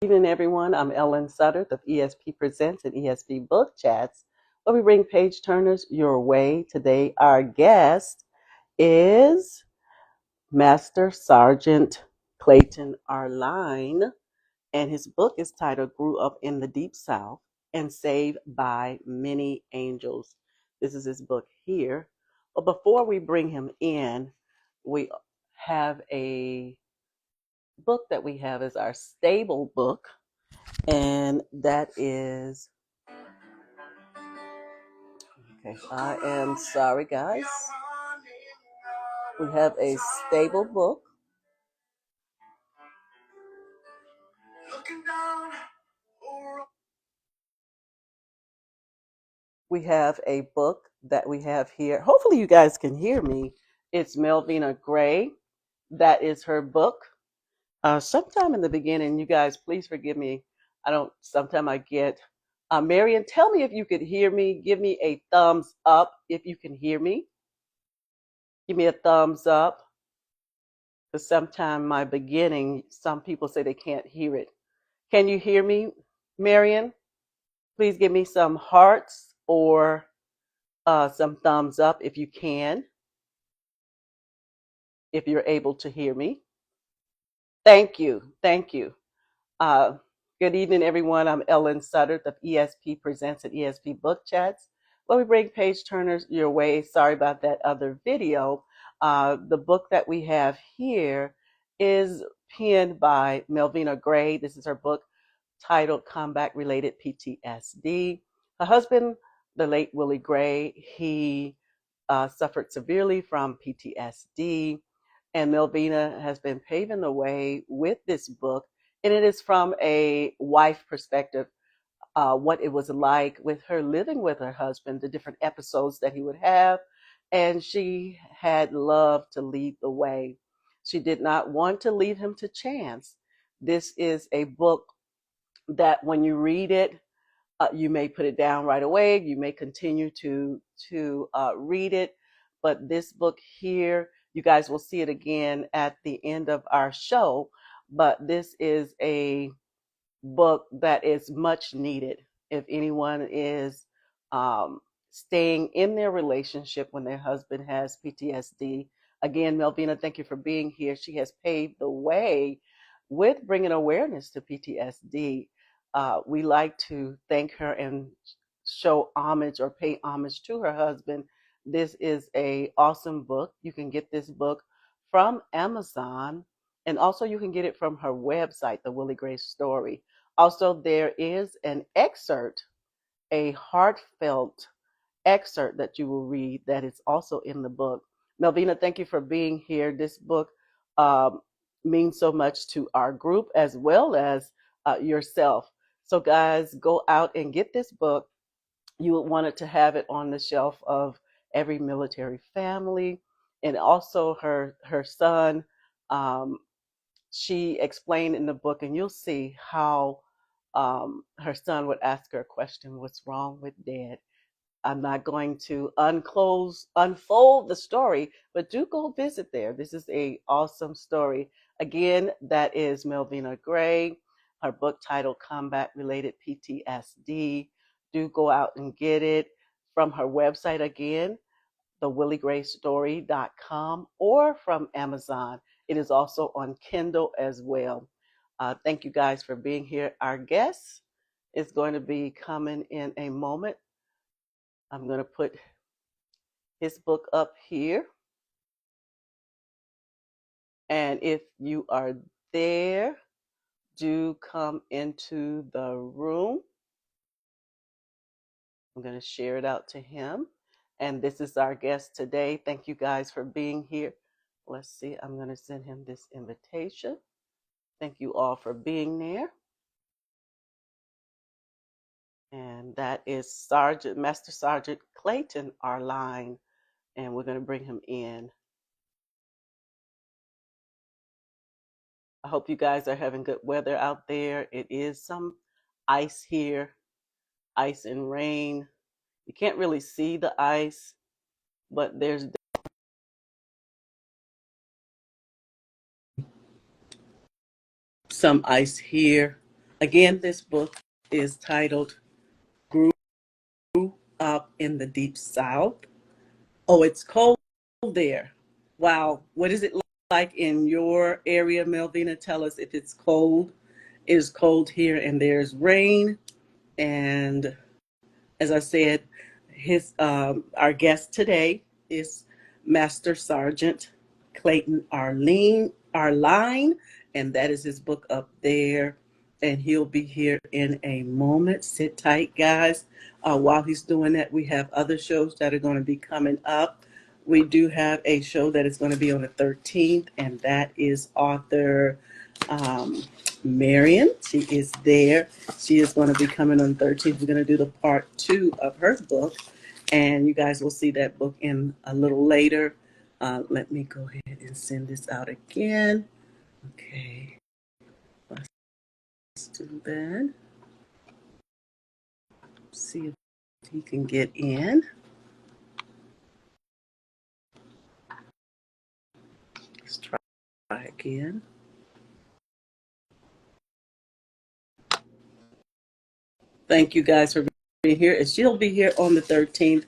Good evening, everyone. I'm Ellen Sutter of ESP Presents and ESP Book Chats, where we bring page turners your way. Today, our guest is Master Sergeant Clayton Arline, and his book is titled Grew Up in the Deep South and Saved by Many Angels. This is his book here. But before we bring him in, we have a book that we have as our stable book, and that is, okay, I am sorry, guys. We have a stable book. We have a book that we have here. Hopefully, you guys can hear me. It's Melvina Gray. That is her book. Sometime in the beginning, you guys, please forgive me. Sometime I get, Marion, tell me if you could hear me. Give me a thumbs up if you can hear me. Give me a thumbs up. Because sometime my beginning, some people say they can't hear it. Can you hear me, Marion? Please give me some hearts or some thumbs up if you can, if you're able to hear me. Thank you. Thank you. Uh, Good evening, everyone. I'm Ellen Sutter of ESP Presents and ESP Book Chats, where we bring page turners your way. Sorry about that other video. The book that we have here is penned by Melvina Gray. This is her book titled Combat Related PTSD. Her husband, the late Willie Gray, he suffered severely from PTSD, and Melvina has been paving the way with this book. And it is from a wife perspective, what it was like with her living with her husband, the different episodes that he would have. And she had loved to lead the way. She did not want to leave him to chance. This is a book that when you read it, you may put it down right away. You may continue to read it, but this book here, you guys will see it again at the end of our show. But this is a book that is much needed if anyone is staying in their relationship when their husband has PTSD. Again, Melvina, thank you for being here. She has paved the way with bringing awareness to PTSD. We like to thank her and show homage or pay homage to her husband. This is a awesome book. You can get this book from Amazon, and also you can get it from her website, The Willie Gray Story. Also, there is an excerpt, a heartfelt excerpt that you will read that is also in the book. Melvina, thank you for being here. This book um, means so much to our group as well as yourself. So, guys, go out and get this book. You would want it to have it on the shelf of every military family, and also her son. Um, she explained in the book, and you'll see how her son would ask her a question: "What's wrong with Dad?" I'm not going to unfold the story, but do go visit there. This is a awesome story. Again, that is Melvina Gray. Her book titled Combat Related PTSD. Do go out and get it from her website again, thewilliegraystory.com, or from Amazon. It is also on Kindle as well. Thank you guys for being here. Our guest is going to be coming in a moment. I'm going to put his book up here. And if you are there, do come into the room. I'm going to share it out to him. And this is our guest today. Thank you guys for being here. Let's see, I'm going to send him this invitation. Thank you all for being there. And that is Master Sergeant Clayton Arline. And we're going to bring him in. I hope you guys are having good weather out there. It is some ice here, ice and rain. You can't really see the ice, but there's some ice here. Again, this book is titled Grew Up in the Deep South. Oh, it's cold there. Wow. What is it like in your area, Melvina? Tell us if it's cold. It is cold here, and there's rain. And as I said, his our guest today is Master Sergeant Clayton Arline, and that is his book up there. And he'll be here in a moment. Sit tight, guys. While he's doing that, we have other shows that are going to be coming up. We do have a show that is going to be on the 13th, and that is author um, Marion. She is there. She is going to be coming on the 13th. We're going to do the part 2 of her book, and you guys will see that book in a little later. Let me go ahead and send this out again. Okay, let's do that. See if he can get in. Let's try again. Thank you guys for being here. And she'll be here on the 13th.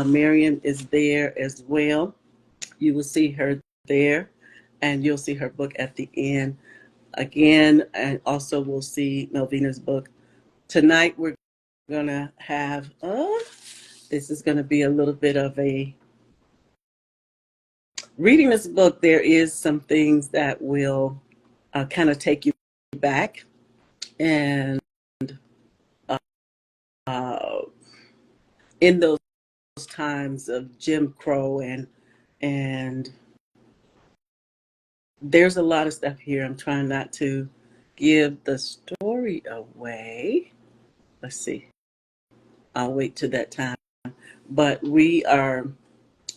Marion is there as well. You will see her there, and you'll see her book at the end again. And also, we'll see Melvina's book. Tonight, we're going to have, this is going to be a little bit of a, reading this book, there is some things that will kind of take you back. And uh, in those times of Jim Crow and there's a lot of stuff here. I'm trying not to give the story away. Let's see. I'll wait till that time. But we are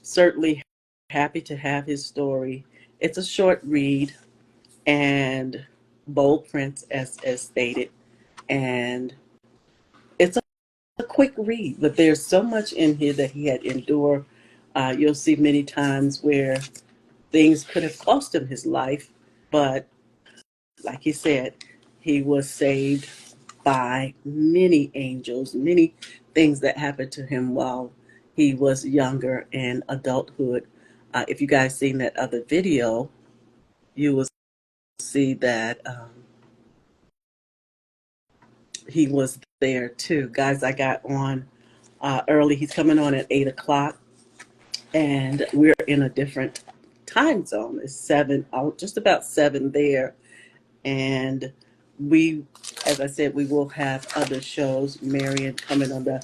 certainly happy to have his story. It's a short read and bold prints as stated. And it's a quick read, but there's so much in here that he had endured. You'll see many times where things could have cost him his life, but like he said, he was saved by many angels, many things that happened to him while he was younger in adulthood. If you guys seen that other video, you will see that he was there too. Guys, I got on early. He's coming on at 8 o'clock, and we're in a different time zone. It's 7, just about 7 there. And we, as I said, we will have other shows. Marion coming on the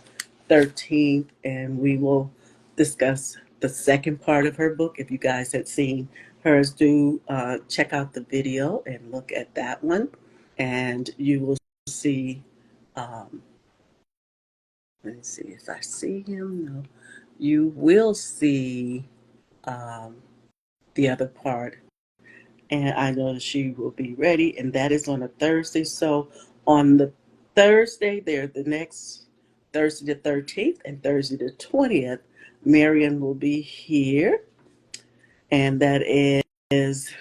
13th, and we will discuss the second part of her book. If you guys had seen hers, do check out the video and look at that one. And you will see, let me see if I see him. No, you will see the other part, and I know she will be ready, and that is on a Thursday. So on the Thursday, there, the next Thursday the 13th and Thursday the 20th, Marion will be here, and that is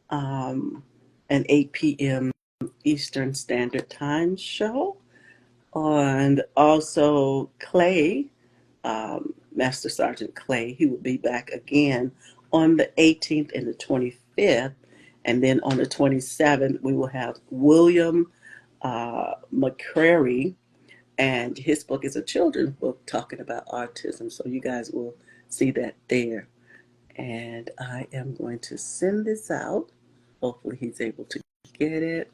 an 8 p.m. Eastern Standard Time show. And also Clay, Master Sergeant Clay, he will be back again on the 18th and the 25th. And then on the 27th, we will have William McCrary, and his book is a children's book talking about autism. So you guys will see that there. And I am going to send this out. Hopefully he's able to get it.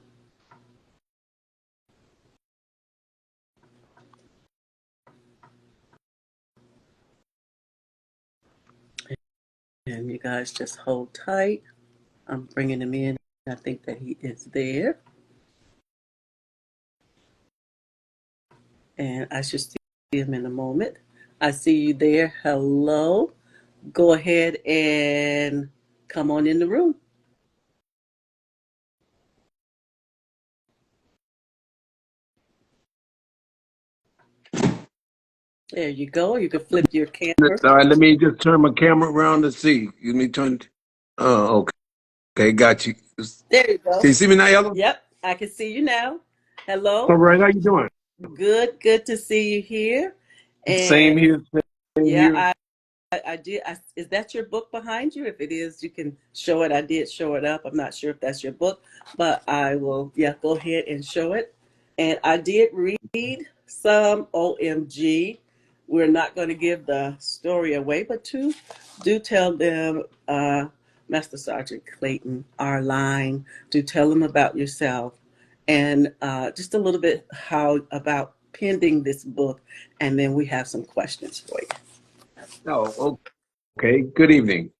And you guys just hold tight. I'm bringing him in. I think that he is there. And I should see him in a moment. I see you there. Hello. Go ahead and come on in the room. There you go. You can flip your camera. All right, let me just turn my camera around to see. Let me turn. Oh, okay. Okay, got you. There you go. Can you see me now, Yellow? Yep, I can see you now. All Hello. right, how you doing? Good to see you here. Same And here, same yeah, here. I did. Is that your book behind you? If it is, you can show it. I did show it up. I'm not sure if that's your book, but I will, yeah, go ahead and show it. And I did read some OMG. We're not going to give the story away, but do tell them, Master Sergeant Clayton, our line, do tell them about yourself and just a little bit how about pending this book. And then we have some questions for you. Oh, okay. Good evening.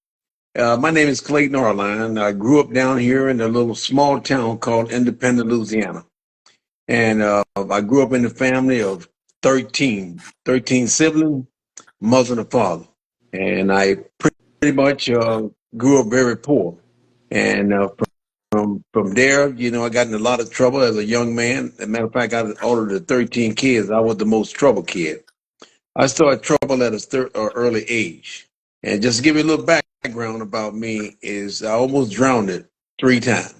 My name is Clayton Arline. I grew up down here in a little small town called Independent, Louisiana. And I grew up in a family of 13 siblings, mother and a father. And I pretty much grew up very poor. And from there, I got in a lot of trouble as a young man. As a matter of fact, out of all of the 13 kids, I was the most trouble kid. I started trouble at a early age. And just to give you a little background about me is I almost drowned it 3 times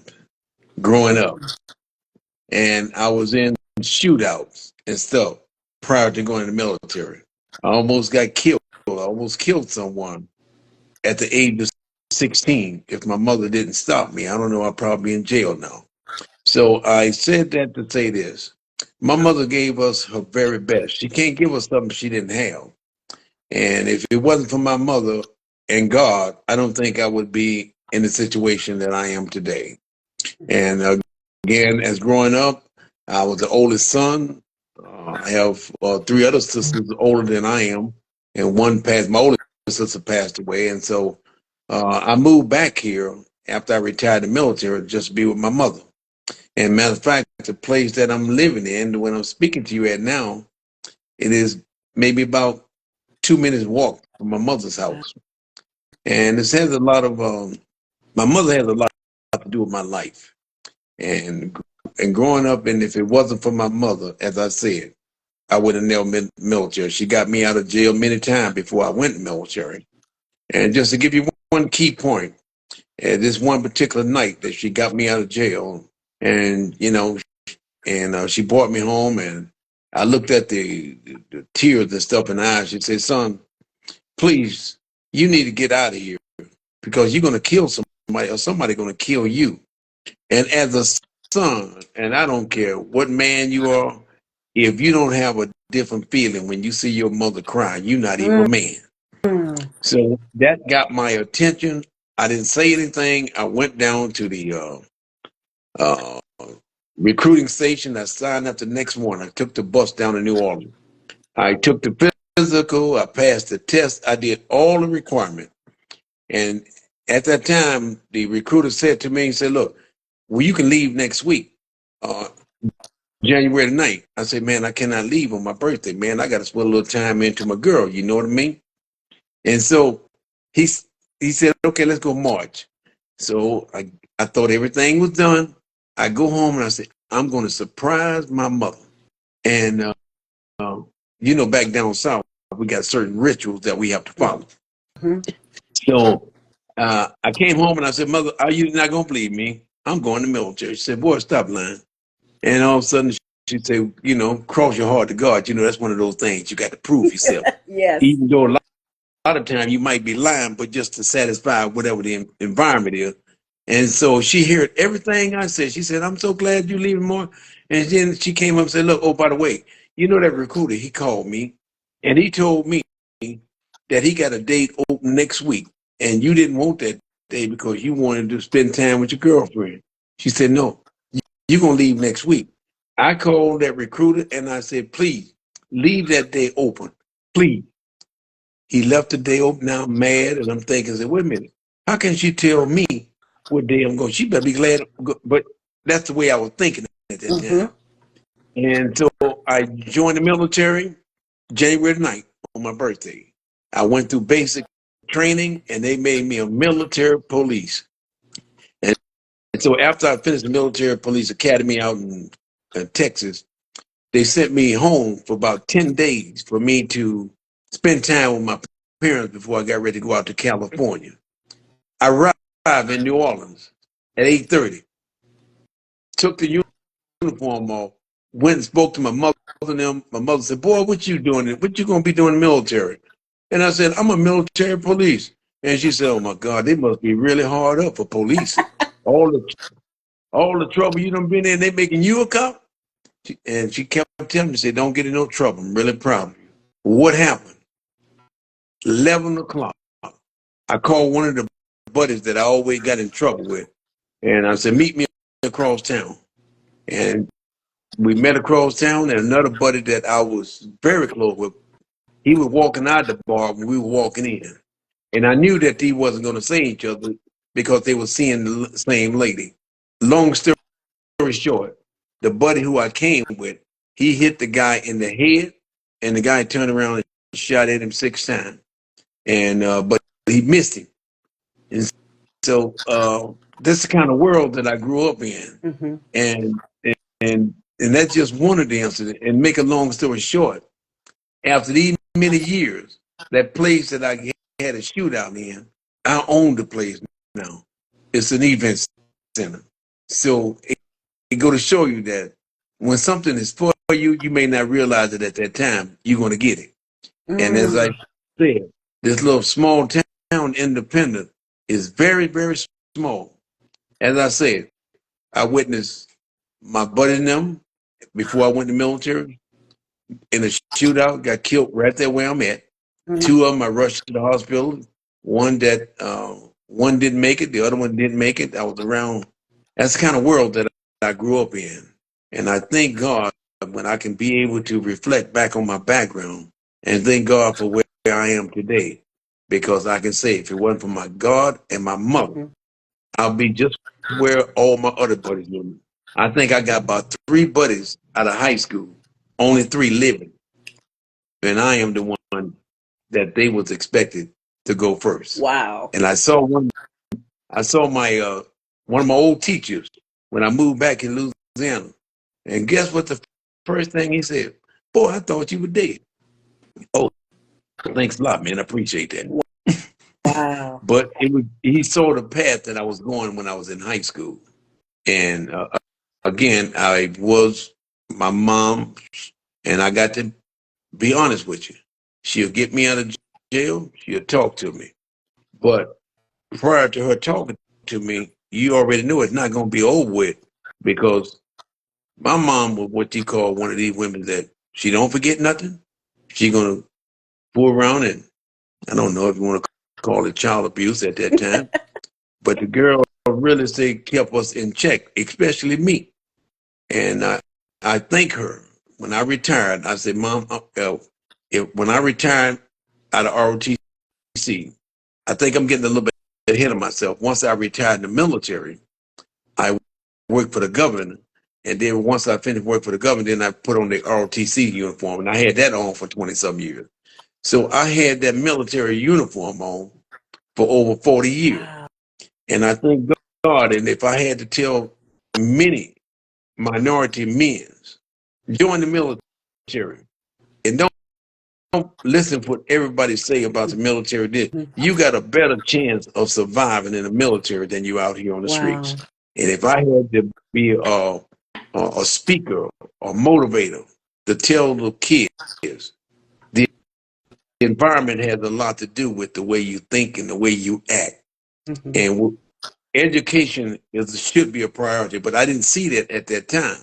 growing up. And I was in shootouts and stuff prior to going to the military. I almost got killed. I almost killed someone at the age of 16. If my mother didn't stop me, I don't know, I'd probably be in jail now. So I said that to say this. My mother gave us her very best. She can't give us something she didn't have. And if it wasn't for my mother and God, I don't think I would be in the situation that I am today. And again, as growing up, I was the oldest son. I have 3 other sisters older than I am, and my oldest sister passed away. And so I moved back here after I retired the military just to be with my mother. And matter of fact, the place that I'm living in, when I'm speaking to you at now, it is maybe about 2 minutes walk from my mother's house. And this has a lot of, my mother has a lot to do with my life. And growing up, and if it wasn't for my mother, as I said, I would have never been military. She got me out of jail many times before I went military. And just to give you one key point, this one particular night that she got me out of jail, and she brought me home, and I looked at the tears and stuff in her eyes. She said, "Son, please, you need to get out of here because you're going to kill somebody or somebody going to kill you." And as a son, and I don't care what man you are, if you don't have a different feeling when you see your mother cry, you're not even a man. Mm. So that got my attention. I didn't say anything. I went down to the uh, recruiting station. I signed up the next morning. I took the bus down to New Orleans. I took the physical. I passed the test. I did all the requirements. And at that time, the recruiter said to me, he said, "Look, well, you can leave next week, uh, January the 9th." I said, "Man, I cannot leave on my birthday, man. I got to spend a little time into my girl. You know what I mean?" And so he, he said, "Okay, let's go March." So I thought everything was done. I go home and I said, "I'm going to surprise my mother." And, back down south, we got certain rituals that we have to follow. Mhm. So I came home and I said, "Mother, are you not going to believe me? I'm going to the military." She said, "Boy, stop lying." And all of a sudden, she said, "Cross your heart to God. That's one of those things you got to prove yourself. Yes. Even though a lot of times you might be lying, but just to satisfy whatever the environment is." And so she heard everything I said. She said, "I'm so glad you're leaving, more." And then she came up and said, "Look, oh, by the way, that recruiter, he called me and he told me that he got a date open next week. And you didn't want that day because you wanted to spend time with your girlfriend." She said, "No, you're going to leave next week." I called that recruiter and I said, "Please leave that day open. Please." He left the day open. Now I'm mad, and I'm thinking, say, wait a minute, how can she tell me what day I'm going? She better be glad. But that's the way I was thinking at that Hmm. time. And so I joined the military January 9th on my birthday. I went through basic training, and they made me a military police. And so after I finished the military police academy out in Texas, they sent me home for about 10 days for me to spend time with my parents before I got ready to go out to California. I arrived in New Orleans at 8:30, took the uniform off, went and spoke to my mother and them. My mother said, "Boy, what you doing? What you gonna be doing in the military?" And I said, "I'm a military police." And she said, "Oh my God, they must be really hard up for police. All the trouble you done been in, they making you a cop." And she kept telling me, "Say, don't get in no trouble. I'm really proud of you." What happened? 11 o'clock. I called one of the buddies that I always got in trouble with, and I said, "Meet me across town." And we met across town, and another buddy that I was very close with, he was walking out the bar when we were walking in. And I knew that he wasn't going to see each other because they were seeing the same lady. Long story short, the buddy who I came with, he hit the guy in the head, and the guy turned around and shot at him 6 times. And but he missed him. And so this is the kind of world that I grew up in. Mm-hmm. And that's just one of the incidents. And make a long story short, after these many years, that place that I had a shootout in, I own the place now. It's an event center. So it go to show you that when something is for you, you may not realize it at that time. You're going to get it. And as I said, this little small town Independent is very, very small. As I said, I witnessed my buddy and them before I went to the military in a shootout, got killed right there where I'm at. Mm-hmm. 2 of them I rushed to the hospital. One didn't make it, the other one didn't make it. I was around. That's the kind of world that I grew up in. And I thank God when I can be able to reflect back on my background and thank God for where I am today. Because I can say if it wasn't for my God and my mother, Mm-hmm. I'll be just where all my other buddies were. I think I got about 3 buddies out of high school, only 3 living. And I am the one that they was expected to go first. Wow. And I saw my one of my old teachers when I moved back in Louisiana. And guess what the first thing he said? "Boy, I thought you were dead." Oh, thanks a lot, man. I appreciate that. Wow. But he saw the path that I was going when I was in high school. And again, I was my mom, and I got to be honest with you. She'll get me out of jail. She'll talk to me. But prior to her talking to me, you already knew it's not going to be over with, because my mom was what you call one of these women that she don't forget nothing. She going to fool around, and I don't know if you want to call it child abuse at that time, but the girl really kept us in check, especially me. And I thank her. When I retired, I said, "Mom, when I retired out of ROTC, I think I'm getting a little bit ahead of myself. Once I retired in the military, I worked for the government. And then once I finished work for the government, then I put on the ROTC uniform. And I had that on for 20-some years. So I had that military uniform on for over 40 years. Wow. And I thank God. And if I had to tell many minority men, join the military. And don't listen to what everybody say about the military. You got a better chance of surviving in the military than you out here on the streets. And if I had to be a speaker or motivator to tell the kids, the environment has a lot to do with the way you think and the way you act. Mm-hmm. And education should be a priority, but I didn't see that at that time.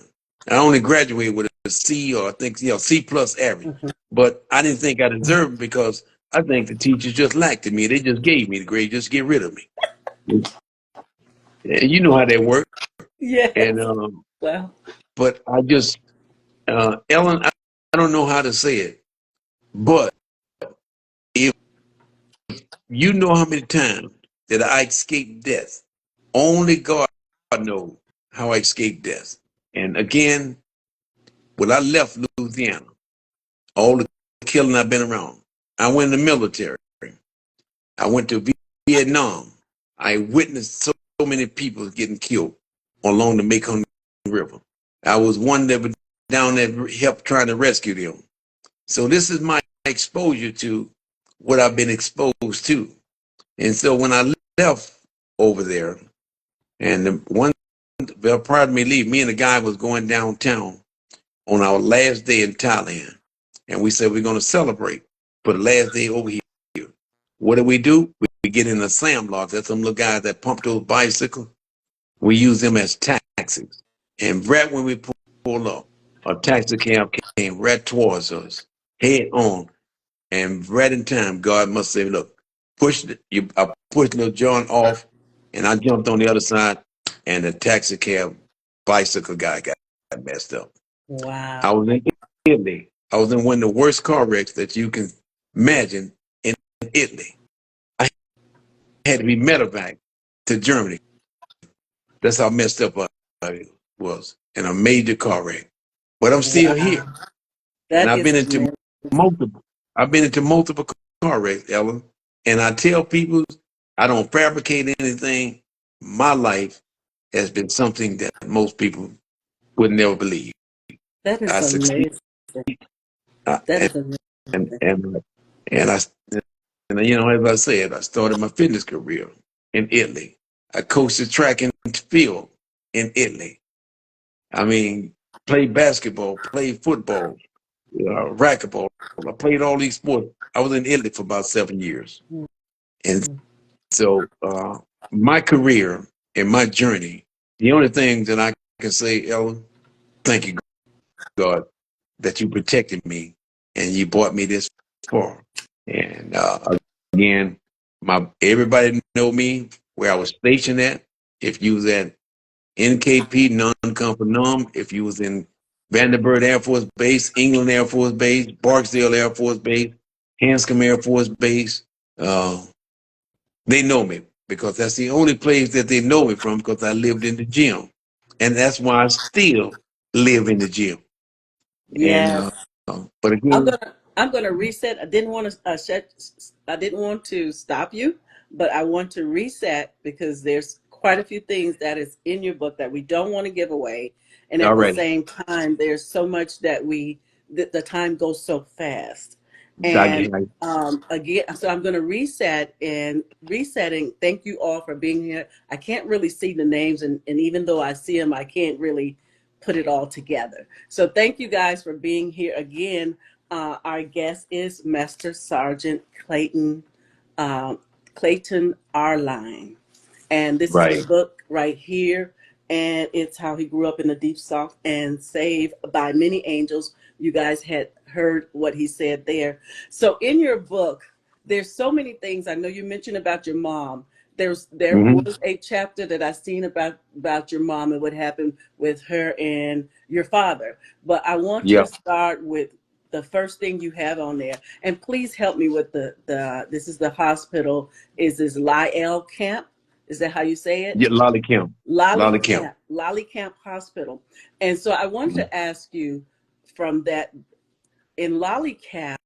I only graduated with a C, or I think C plus average. Mm-hmm. But I didn't think I deserved it, because I think the teachers just laughed at me. They just gave me the grade just to get rid of me. And you know how that works. Yeah. And well, but I just Ellen, I don't know how to say it, but if you know how many times that I escaped death, only God knows how I escaped death. And again, when I left Louisiana, all the killing I've been around, I went in the military. I went to Vietnam. I witnessed so many people getting killed along the Mekong River. I was one that was down there helped trying to rescue them. So this is my exposure to what I've been exposed to. And so when I left over there, and prior to me leaving, me and the guy was going downtown on our last day in Thailand. And we said we're going to celebrate for the last day over here. What do? We get in the Sam Lots. That's some little guys that pump those bicycles. We use them as taxis. And right when we pull up, a taxi cab came right towards us, head on. And right in time, God must say, look, I pushed little John off, and I jumped on the other side, and the taxi cab bicycle guy got messed up. I Wow. was in Italy. I was in one of the worst car wrecks that you can imagine in Italy. I had to be medevac to Germany. That's how messed up I was in a major car wreck. But I'm still here, Wow. and That is amazing. multiple. I've been into multiple car wrecks, Ellen. And I tell people I don't fabricate anything. My life has been something that most people would never believe. That I is succeed, amazing. uh, That and is amazing. and and and I, and you know, as I said, I started my fitness career in Italy. I coached the track and field in Italy. I mean, played basketball, played football, racquetball. I played all these sports. I was in Italy for about 7 years, and so my career and my journey, the only thing that I can say, Ellen, thank you, God, that you protected me and you brought me this far. And again, everybody know me where I was stationed at. If you was at NKP, non-comfort numb, if you was in Vandenberg Air Force Base, England Air Force Base, Barksdale Air Force Base, Hanscom Air Force Base, uh, they know me because that's the only place that they know me from because I lived in the gym. And that's why I still live in the gym. And Yes. but again, I'm gonna reset. I didn't want to stop you, but I want to reset because there's quite a few things that is in your book that we don't want to give away, and at the already, same time, there's so much that the time goes so fast. Dr. And Hyde, again, so I'm going to reset and resetting. Thank you all for being here. I can't really see the names, and even though I see them, I can't really put it all together. So thank you guys for being here again. Our guest is Master Sergeant uh, Clayton Arline. And this is the right. book right here. And it's how he grew up in the deep south and saved by many angels. You guys had heard what he said there. So in your book, there's so many things. I know you mentioned about your mom. There Hmm. was a chapter that I seen about your mom and what happened with her and your father. But I want you Yeah. to start with the first thing you have on there. And please help me with the this is the hospital. Is this Lyell Camp? Is that how you say it? Yeah, Lolly Kemp. Lolly Kemp. Lolly Camp Hospital. And so I want Mhm. to ask you from that in Lolly Camp,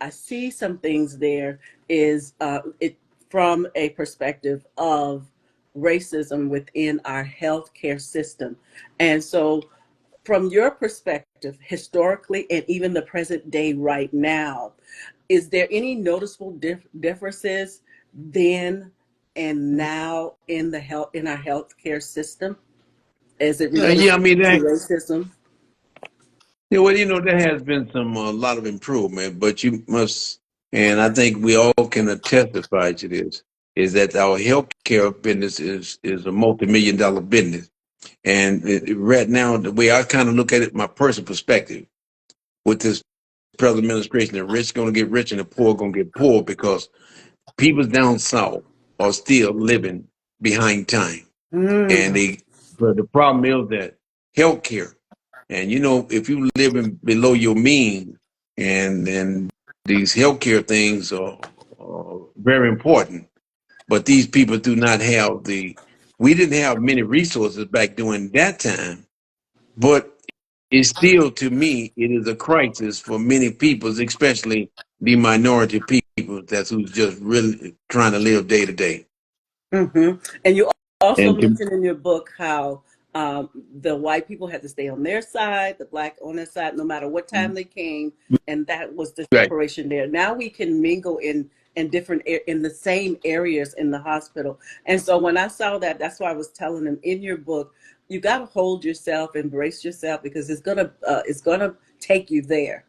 I see some things there is it from a perspective of racism within our healthcare system. And so from your perspective, historically and even the present day right now, is there any noticeable differences then and now in the health in our healthcare system as it relates Yeah, I mean, to that, racism? yeah, well, there has been some a lot of improvement, but you must, and I think we all can testify to this, is that our healthcare business is a multi-million-dollar business. And right now, the way I kind of look at it, my personal perspective, with this present administration, the rich going to get rich and the poor going to get poor because people down south are still living behind time. And Mm. but the problem is that healthcare, and if you living below your means, and these healthcare things are very important, but these people do not have we didn't have many resources back during that time, but it's still, to me, it is a crisis for many people, especially the minority people that's who's just really trying to live day to day. Hmm. And you also And to, mentioned in your book how the white people had to stay on their side, the black on their side, no matter what time they came, and that was the right. separation there. Now we can mingle in different in the same areas in the hospital. And so when I saw that, that's why I was telling them in your book. you got to hold yourself, embrace yourself, because it's gonna take you there.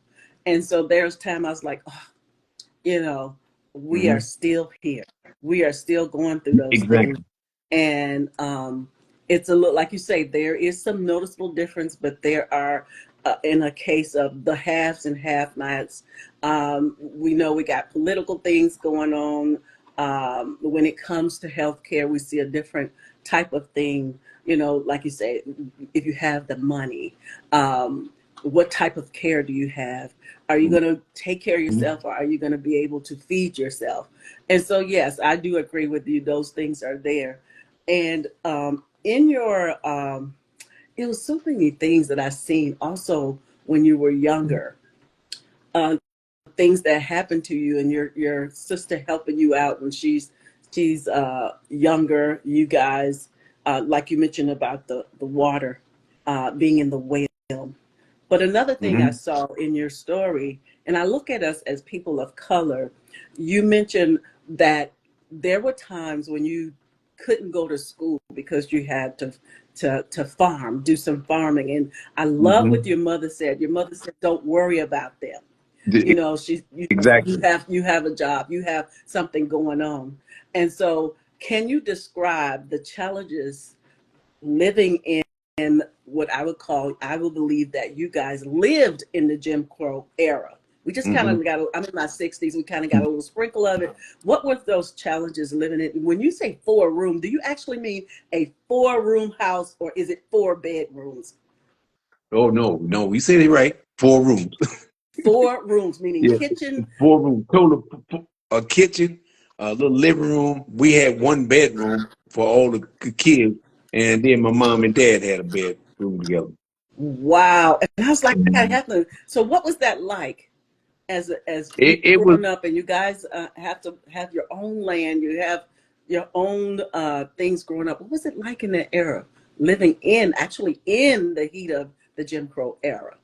And so there's time I was like, oh, you know, we are Hmm. still here. We are still going through those things. Exactly. And it's a little, like you say, there is some noticeable difference, but there are, in a case of the haves and have nots, we know we got political things going on. When it comes to healthcare, we see a different type of thing. You know, like you say, if you have the money, what type of care do you have? Are you going to take care of Mhm. yourself, or are you going to be able to feed yourself? And so, yes, I do agree with you. Those things are there. And in your, it was so many things that I seen also when you were younger. Uh, Things that happened to you, and your sister helping you out when she's younger. You guys, like you mentioned about the water being in the well. But another thing I Hmm. saw in your story, and I look at us as people of color, you mentioned that there were times when you couldn't go to school because you had to farm, do some farming. And I love what Hmm. your mother said. Your mother said, "Don't worry about them." You know, Exactly. you have a job, you have something going on. And so, can you describe the challenges living in what I will believe that you guys lived in the Jim Crow era. We just kind Hmm. of got, I'm in my 60s, we kind of got a little sprinkle of it. What were those challenges living in? When you say 4 room, do you actually mean a 4 room house, or is it 4 bedrooms? Oh no, no, we said it right. 4 rooms. 4 rooms, meaning Yeah, kitchen. 4 rooms total. A kitchen, a little living room. We had one bedroom for all the kids, and then my mom and dad had a bedroom together. Wow. And I was like, I Mhm. have to. So what was that like? As you It was growing up, and you guys have to have your own land, you have your own things growing up. What was it like in that era, living in actually in the heat of the Jim Crow era?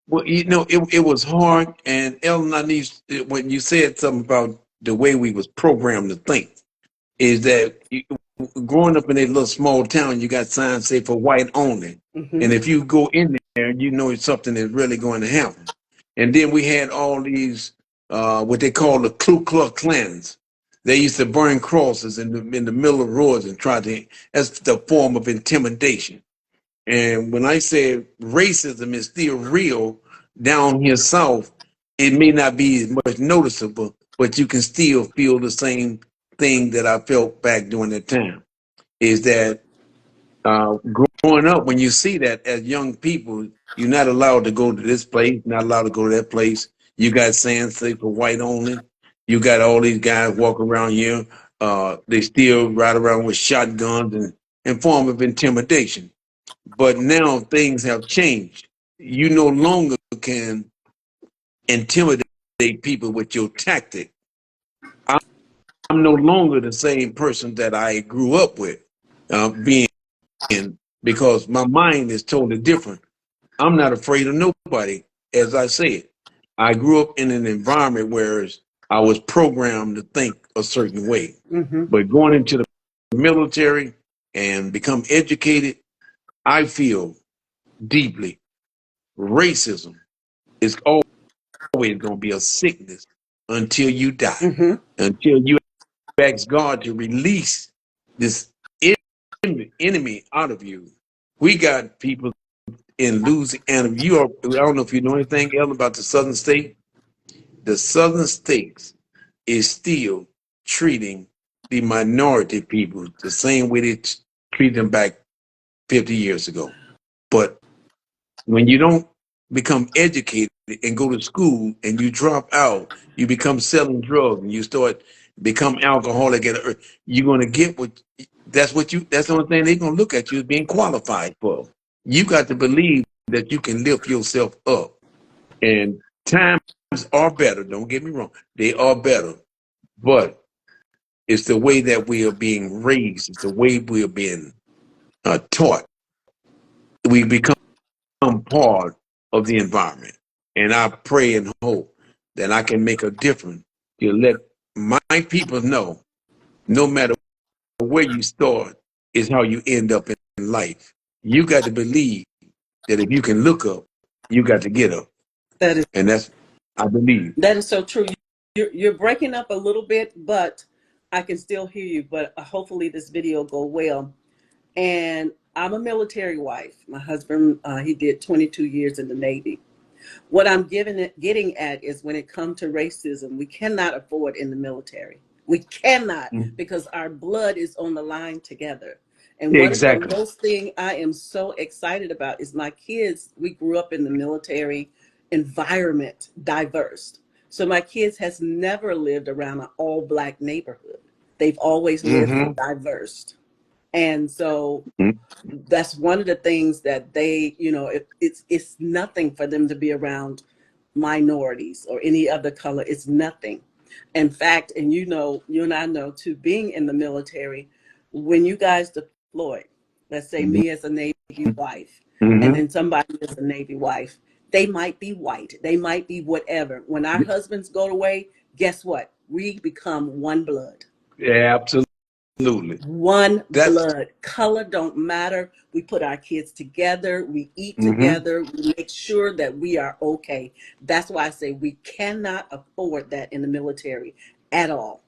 well, it was hard. And Ellen, I need when you said something about the way we was programmed to think, is that growing up in a little small town, you got signs say for white only, Hmm. and if you go in there, you know it's something is really going to happen. And then we had all these what they call the Ku Klux Klans. They used to burn crosses in the middle of roads and try to. That's the form of intimidation. And when I say racism is still real down here south, it may not be as much noticeable, but you can still feel the same thing that I felt back during that time. Is that growing up, when you see that as young people, you're not allowed to go to this place, not allowed to go to that place. You got saying say for white only. You got all these guys walking around here. They still ride around with shotguns and form of intimidation. But now things have changed. You no longer can intimidate people with your tactic. I'm no longer the same person that I grew up with, being because my mind is totally different. I'm not afraid of nobody. As I said, I grew up in an environment where I was programmed to think a certain way. Hmm. But going into the military and become educated, I feel deeply racism is always going to be a sickness until you die, Hmm. until you ask God to release this enemy out of you. We got people in Louisiana. I don't know if you know anything else about the southern state. The southern states is still treating the minority people the same way they treated them back 50 years ago. But when you don't become educated and go to school and you drop out, you become selling drugs and you start become alcoholic. You're going to get that's the only thing they're going to look at you as being qualified for. You got to believe that you can lift yourself up. And times are better. Don't get me wrong. They are better. But it's the way that we are being raised. It's the way we are being taught. We become part of the environment. And I pray and hope that I can make a difference to let my people know no matter where you start is how you end up in in life. You got to believe that if you can look up, you got to get up. That is And that's, I believe. that is so true. You're breaking up a little bit, but I can still hear you. But hopefully this video will go well. And I'm a military wife. My husband, he did 22 years in the Navy. What I'm getting at is when it comes to racism, we cannot afford in the military. We cannot, because our blood is on the line together. And one of the Exactly. most thing I am so excited about is my kids. We grew up in the military environment, diverse. So my kids has never lived around an all black neighborhood. They've always lived Mm-hmm. diverse. And so Mm-hmm. that's one of the things that they, it's nothing for them to be around minorities or any other color. It's nothing. In fact, and you and I know too, being in the military, when you guys deploy, let's say me as a Navy wife, and then somebody as a Navy wife, they might be white, they might be whatever. When our husbands go away, guess what? We become one blood. Yeah, absolutely. One That's blood. Color don't matter. We put our kids together. We eat mm-hmm. together. We make sure that we are okay. That's why I say we cannot afford that in the military at all.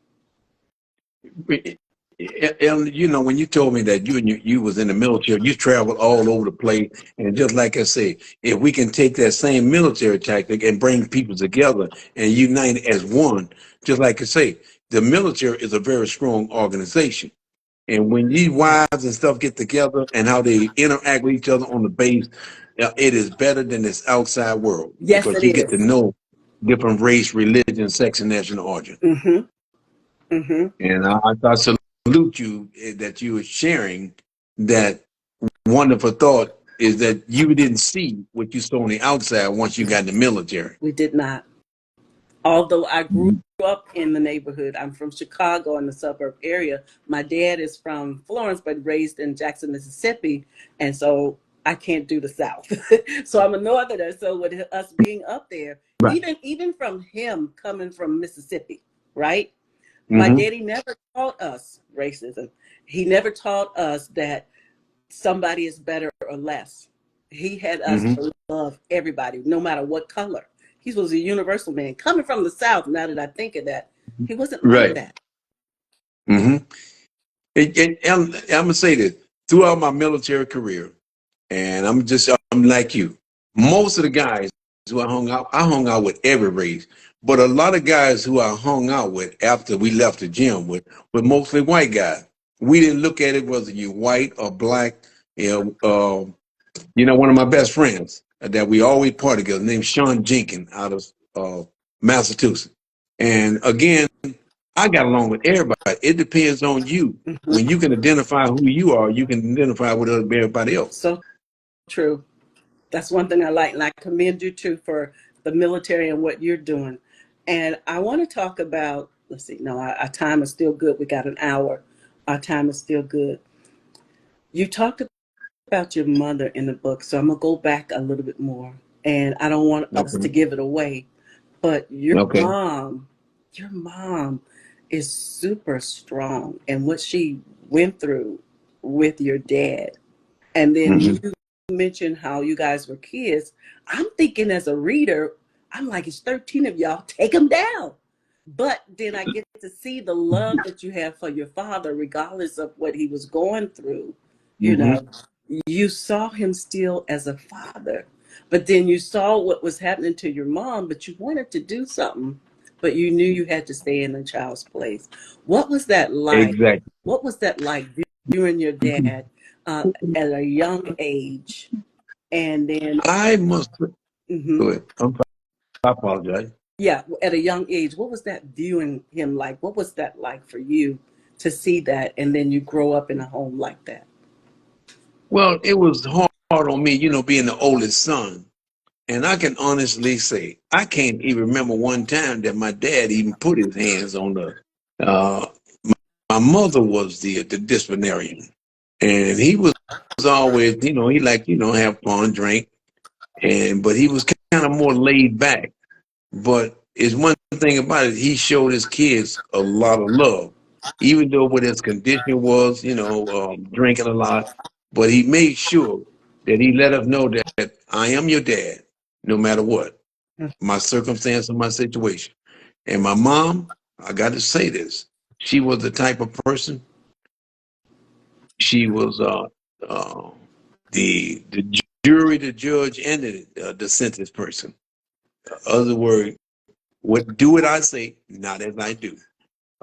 And when you told me that you was in the military, you traveled all over the place, and just like I say, if we can take that same military tactic and bring people together and unite as one, just like I say, the military is a very strong organization. And when these wives and stuff get together and how they interact with each other on the base, it is better than this outside world, Yes, because it you get to is. know different race, religion, sex, and national origin. Mm-hmm. Mm-hmm. And I salute you that you are sharing that wonderful thought, is that you didn't see what you saw on the outside once you got in the military. We did not. Although I grew up in the neighborhood, I'm from Chicago in the suburb area. My dad is from Florence, but raised in Jackson, Mississippi. And so I can't do the South. So I'm a Northerner. So with us being up there, Right. even from him coming from Mississippi, right? Mm-hmm. My daddy never taught us racism. He never taught us that somebody is better or less. He had us Mm-hmm. to love everybody, no matter what color. He was a universal man. Coming from the South, now that I think of that, he wasn't like Right. that. Mm-hmm. And I'm gonna say this throughout my military career, and I'm like you. Most of the guys who I hung out with every race, but a lot of guys who I hung out with after we left the gym with were mostly white guys. We didn't look at it whether you white or black. One of my best friends that we always party together, named Sean Jenkins, out of Massachusetts. And again, I got along with everybody. It depends on you. Mm-hmm. When you can identify who you are, you can identify with everybody else. So true. That's one thing I like, and I commend you too for the military and what you're doing. And I want to talk about, let's see, no, our time is still good. We got an hour. Our time is still good. You talked about your mother in the book, so I'm going to go back a little bit more. And I don't want us to give it away, but your mom is super strong, and what she went through with your dad. And then you mentioned how you guys were kids. I'm thinking as a reader, I'm like, it's 13 of y'all, take them down. But then I get to see the love that you have for your father, regardless of what he was going through. You know, you saw him still as a father, but then you saw what was happening to your mom, but you wanted to do something, but you knew you had to stay in the child's place. What was that like? Exactly. What was that like viewing your dad at a young age? And then I must go ahead. I apologize. Yeah, at a young age, what was that viewing him like? What was that like for you to see that, and then you grow up in a home like that? Well, it was hard on me, being the oldest son. And I can honestly say, I can't even remember one time that my dad even put his hands on my mother was the disciplinarian. And he was always, he liked, have fun, drink. But he was kind of more laid back. But it's one thing about it, he showed his kids a lot of love. Even though what his condition was, drinking a lot. but he made sure that he let us know that I am your dad, no matter what, my circumstance or my situation. And my mom, I got to say this, she was the type of person, she was the jury, the judge, and the sentence person. Other word, what do what I say, not as I do.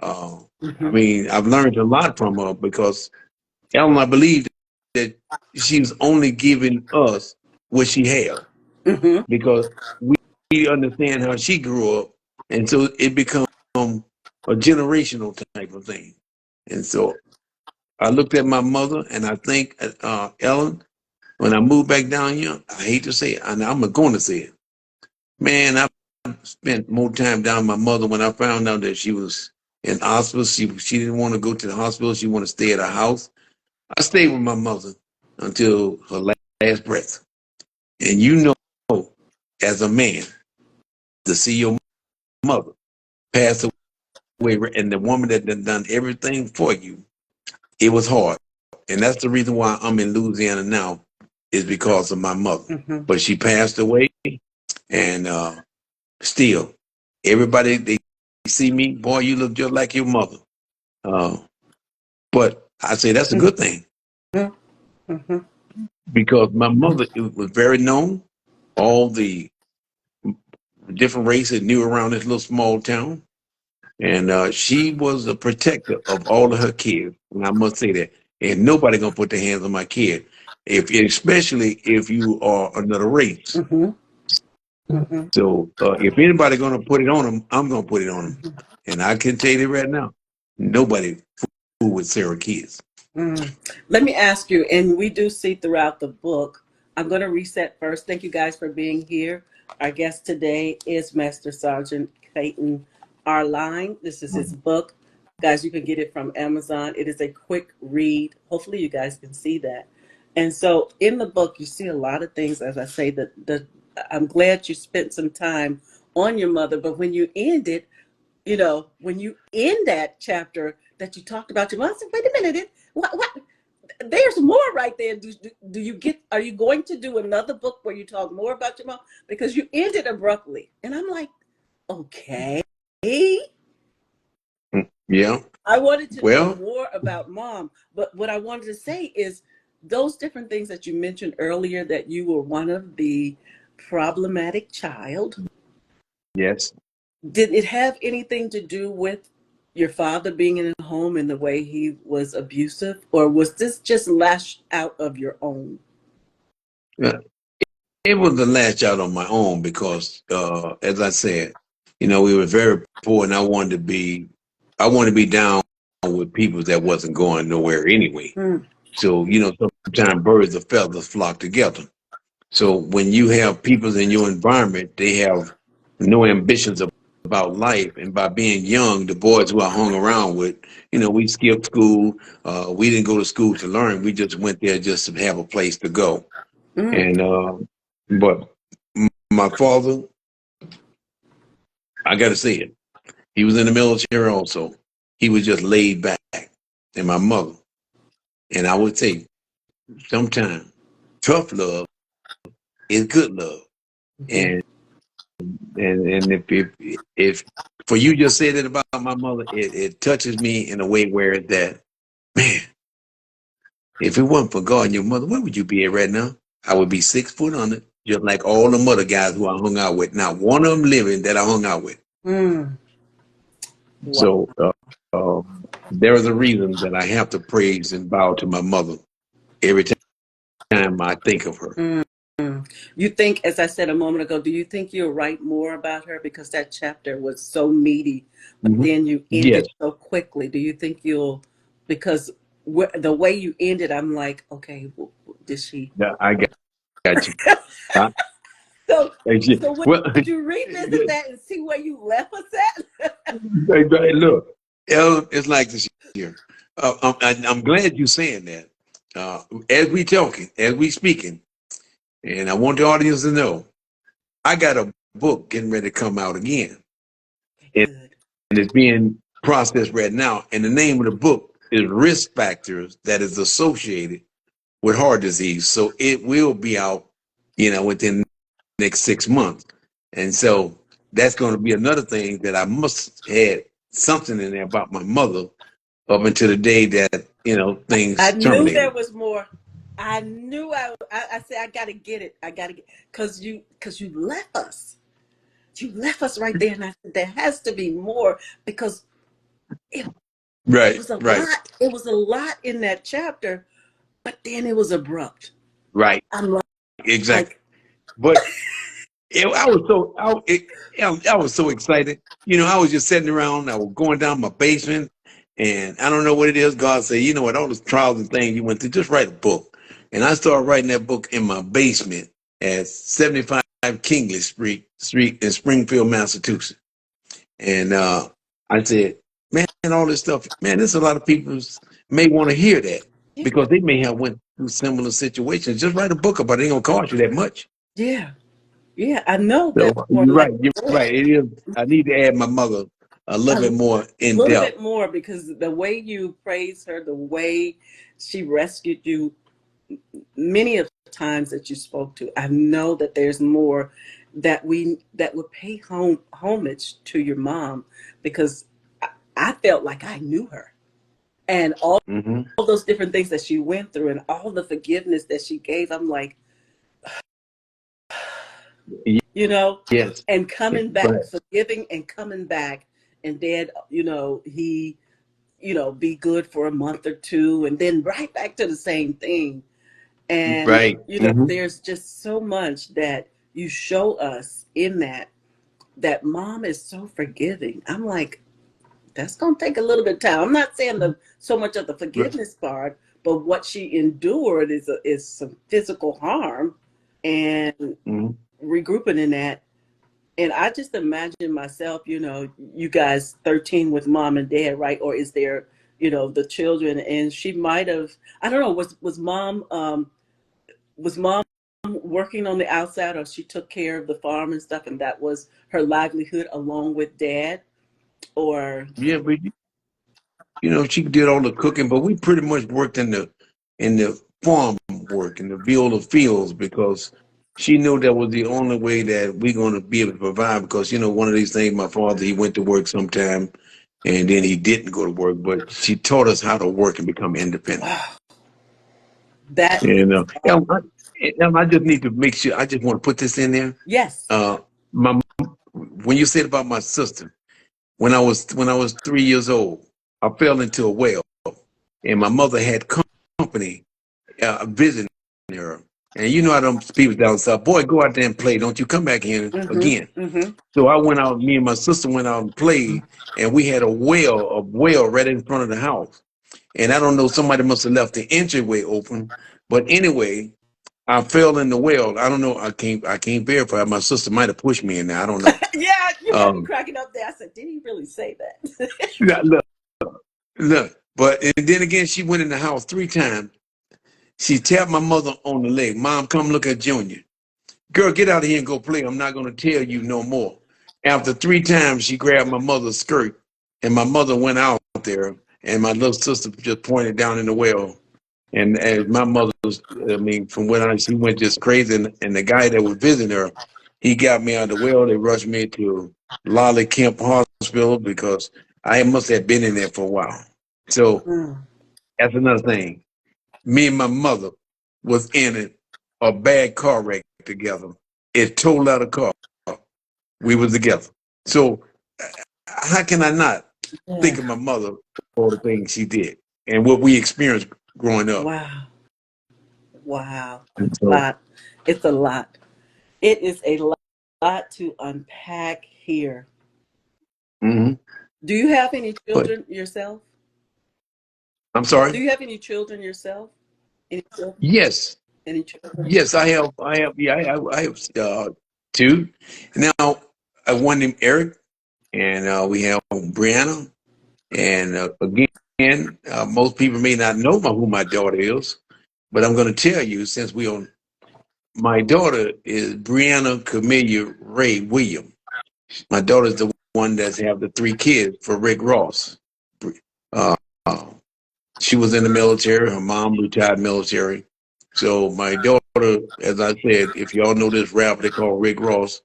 I mean, I've learned a lot from her because Ellen, I believe that she was only giving us what she had Mm-hmm. because we understand how she grew up, and so it becomes a generational type of thing. And so I looked at my mother, and I think Ellen, when I moved back down here, I hate to say it, and I'm going to say it, man, I spent more time down with my mother when I found out that she was in hospice. She didn't want to go to the hospital. She wanted to stay at her house. I stayed with my mother until her last breath. And you know, as a man, to see your mother pass away, and the woman that done everything for you, it was hard. And that's the reason why I'm in Louisiana now, is because of my mother. Mm-hmm. But she passed away, and still, everybody, they see me, boy, you look just like your mother. But I say that's a good thing Mm-hmm. because my mother was very known. All the different races knew around this little small town. And she was a protector of all of her kids. And I must say that. And nobody gonna put their hands on my kid, especially if you are another race. Mm-hmm. Mm-hmm. So if anybody gonna put it on them, I'm gonna put it on them. And I can tell you right now, nobody fool with Sarah kids. Mm. Let me ask you, and we do see throughout the book. I'm going to reset first. Thank you guys for being here. Our guest today is Master Sergeant Clayton Arline. This is his book. Guys, you can get it from Amazon. It is a quick read. Hopefully you guys can see that. And so in the book, you see a lot of things, as I say, I'm glad you spent some time on your mother, but when you end it, when you end that chapter that you talked about your mother, I said, wait a minute, what? There's more right there. Are you going to do another book where you talk more about your mom? Because you ended abruptly. And I'm like, okay. Yeah. I wanted to know Well, more about mom. But what I wanted to say is those different things that you mentioned earlier, that you were one of the problematic child. yes. Did it have anything to do with your father being in a home and the way he was abusive, or was this just lashed out of your own? Yeah. It was a lash out on my own because, as I said, we were very poor, and I wanted to be down with people that wasn't going nowhere anyway. Mm. So, sometimes birds of feathers flock together. So when you have people in your environment, they have no ambitions about life. And by being young, the boys who I hung around with, we skipped school. We didn't go to school to learn. We just went there just to have a place to go. Mm. And but my father, I got to say it, he was in the military also. He was just laid back. And my mother, and I would say sometimes tough love is good love. Mm. And if for you just said it about my mother, it touches me in a way where that, man, if it wasn't for God and your mother, where would you be at right now? I would be 6 foot under, just like all the mother guys who I hung out with. Not one of them living that I hung out with. Mm. Wow. So uh, there is a reason that I have to praise and bow to my mother every time I think of her. Mm. You think, as I said a moment ago, do you think you'll write more about her because that chapter was so meaty, but Mhm. then you Yes, ended so quickly? Do you think because the way you ended, I'm like, okay, did she? I got you. I, So, I- so well, would you revisit that and see where you left us at? hey, look, it's like this year. I'm glad you're saying that. As we talking, as we speaking, and I want the audience to know, I got a book getting ready to come out again, and, Good. and it's being processed right now. And the name of the book is Risk Factors that is associated with heart disease. So it will be out, within the next 6 months. And so that's going to be another thing that I must have something in there about my mother up until the day that, I things knew there terminated. was more. I knew I said I gotta get it. I gotta get because you left us. You left us right there, and I said there has to be more because it Right, was a right, lot. It was a lot in that chapter, but then it was abrupt. right. I'm Exactly. like, But I was so excited. I was just sitting around. I was going down my basement, and I don't know what it is. God said, you know what? All those trials and things you went through, just write a book. And I started writing that book in my basement at 75 Kingley Street in Springfield, Massachusetts. And I said, man, all this stuff, man, there's a lot of people may want to hear that yeah, because they may have went through similar situations. Just write a book about it. It ain't gonna cost you that much. yeah, yeah. I know So that more. you're Like right. You're right. It is. I need to add my mother a little a bit more in little depth. bit more because the way you praise her, the way she rescued you, many of the times that you spoke to, I know that there's more that would pay homage to your mom because I felt like I knew her and Hmm. all those different things that she went through and all the forgiveness that she gave. I'm like, you know, Yes. and coming Go back, ahead. forgiving and coming back, and Dad, he, be good for a month or two, and then right back to the same thing. And, Right. Hmm. there's just so much that you show us in that mom is so forgiving. I'm like, that's going to take a little bit of time. I'm not saying so much of the Right. forgiveness part, but what she endured is some physical harm and Hmm. regrouping in that. And I just imagine myself, you guys 13 with mom and dad, right? Or is there, the children? And she might have, I don't know, was mom working on the outside, or she took care of the farm and stuff, and that was her livelihood along with dad? Or Yeah, but she did all the cooking, but we pretty much worked in the farm work in the Viola fields because she knew that was the only way that we're going to be able to provide. Because one of these things, my father, he went to work sometime, and then he didn't go to work, but she taught us how to work and become independent. wow, that And is I just need to make sure. I just want to put this in there. yes. Uh, my when you said about my sister, when I was 3 years old, I fell into a well, and my mother had company visiting her. And you know how them people down south, boy, go out there and play. Don't you come back here Mm-hmm. again. Mm-hmm. So I went out. Me and my sister went out and played, and we had a well right in front of the house. And I don't know, somebody must have left the entryway open. But anyway, I fell in the well. I don't know. I can't verify. My sister might have pushed me in there. I don't know. Yeah, you had me Um, cracking up there. I said, did he really say that? yeah, look. But and then again, she went in the house 3 times. She tapped my mother on the leg. Mom, come look at Junior. Girl, get out of here and go play. I'm not going to tell you no more. After 3 times, she grabbed my mother's skirt, and my mother went out there, and my little sister just pointed down in the well. And as my mother's, I mean, from when she went just crazy, and the guy that was visiting her, he got me out of the well. They rushed me to Lolly Kemp Hospital because I must have been in there for a while. So Mm. that's another thing. Me and my mother was in a bad car wreck together. It totaled out a car. We were together. So how can I not think Yeah. of my mother for all the things she did and what we experienced growing up? Wow. Wow. And A so, lot. It's a lot. It is a lot to unpack here. mhm. Do you have any But children yourself? I'm Do sorry. you have any children yourself? Any children? Yes, Any children? yes, I have. Yeah, I have two. Now, one named Eric, and we have Brianna. And again, most people may not know who my daughter is, but I'm going to tell you since we on. My daughter is Brianna Camelia Ray Williams. My daughter's the one that's have the 3 kids for Rick Ross. Uh, she was in the military. Her mom retired military, So my daughter, as I said, if y'all know this rapper they call Rick Ross,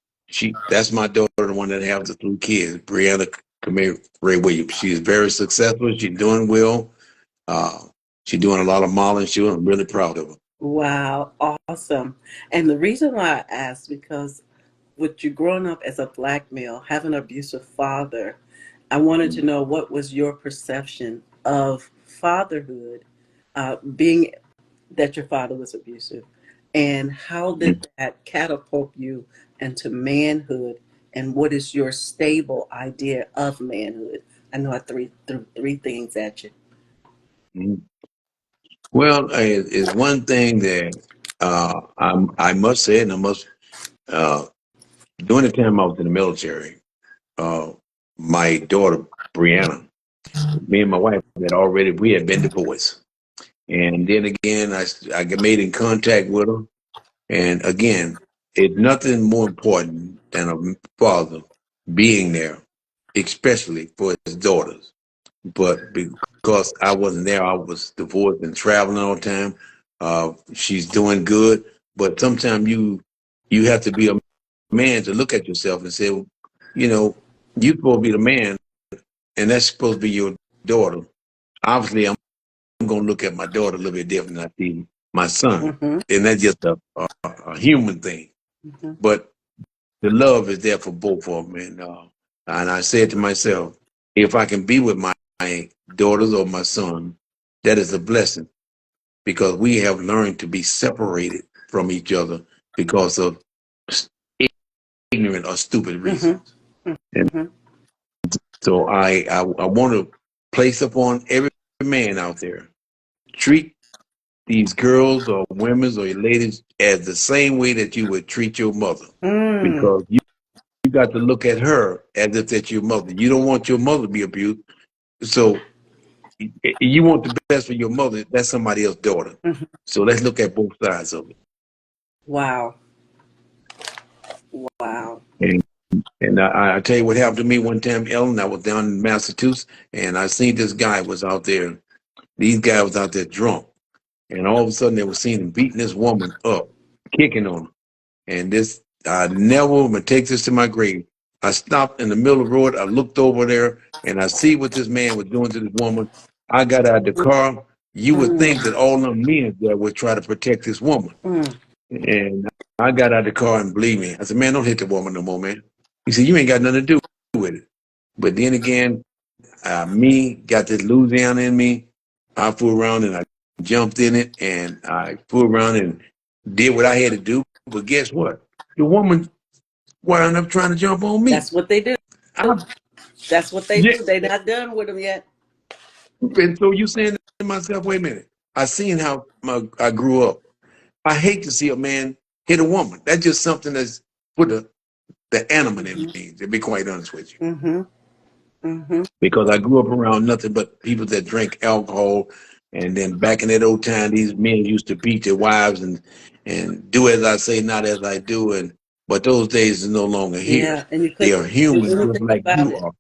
that's my daughter, the one that has the 3 kids, Brianna Kamei Ray Williams. She is very successful. She's doing well. Uh, she's doing a lot of modeling. I'm really proud of her. Wow, awesome. And the reason why I asked, because with you growing up as a black male, having an abusive father, I wanted to know what was your perception of fatherhood, being that your father was abusive, and how did that catapult you into manhood, and what is your stable idea of manhood? I know I threw three things at you. Mhm. Well, it's one thing that I must say, and I must, uh, during the time I was in the military, uh, my daughter, Brianna, me and my wife we had been divorced. And then again, I got made in contact with her. And again, it's nothing more important than a father being there, especially for his daughters. But because I wasn't there, I was divorced and traveling all the time. She's doing good, but sometimes you have to be a man to look at yourself and say, well, you know, you're supposed to be the man, and that's supposed to be your daughter. Obviously, I'm going to look at my daughter a little bit different than I see my son, Mm-hmm, and that's just a human thing. mm-hmm, But the love is there for both of them, and I said to myself, if I can be with my daughters or my son, that is a blessing because we have learned to be separated from each other because of ignorant or stupid mm-hmm, reasons. And mm-hmm. so I want to place upon every man out there, treat these girls or women or ladies as the same way that you would treat your mother Mm, because you got to look at her as if that's your mother. You don't want your mother to be abused. So you want the best for your mother. That's somebody else's daughter. mhm. So let's look at both sides of it. Wow, wow. And I tell you what happened to me one time, Ellen. I was down in Massachusetts, and I seen this guy was out there. These guys was out there drunk, and all of a sudden they were seeing him beating this woman up, kicking on her. And this, I never am gonna take this to my grave. I stopped in the middle of the road. I looked over there, and I see what this man was doing to this woman. I got out of the car. You would think that Mm, all them men there would try to protect this woman. mm. And I got out of the car and believe me, I said, man, don't hit the woman no more, man. He said, you ain't got nothing to do with it. But then again, me got this Louisiana in me. I flew around and I jumped in it and I flew around and did what I had to do. But guess what? The woman wound up trying to jump on me. That's what they do. I, That's what they yeah. do. They're not done with them yet. And so you saying to myself, wait a minute. I seen how I grew up. I hate to see a man hit a woman. That's just something that's put the animal in Mm-hmm, me, to be quite honest with you. mm-hmm, mm-hmm. Because I grew up around nothing but people that drink alcohol. And then back in that old time, these men used to beat their wives and do as I say, not as I do. And but those days is no longer here. Yeah, and you They couldn't are do human, just anything like about you it. are.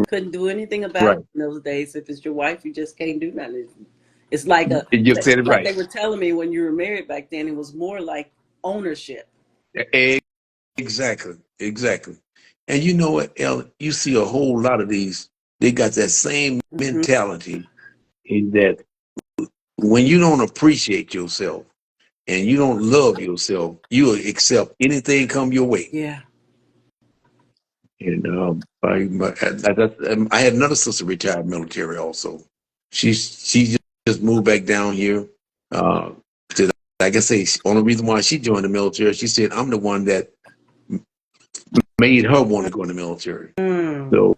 Couldn't do anything about Right. it in those days. If it's your wife, you just can't do nothing. It's like You just said it like right. they were telling me when you were married back then. It was more like ownership. E- Exactly. Exactly. And you know what, Ellen? You see a whole lot of these. They got that same Hmm. mentality in that when you don't appreciate yourself and you don't love yourself, you'll accept anything come your way. Yeah. And I had another sister retired military also. She just moved back down here. Uh, to, like I say, only reason why she joined the military, she said, I'm the one that made her want to go in the military. Mm. So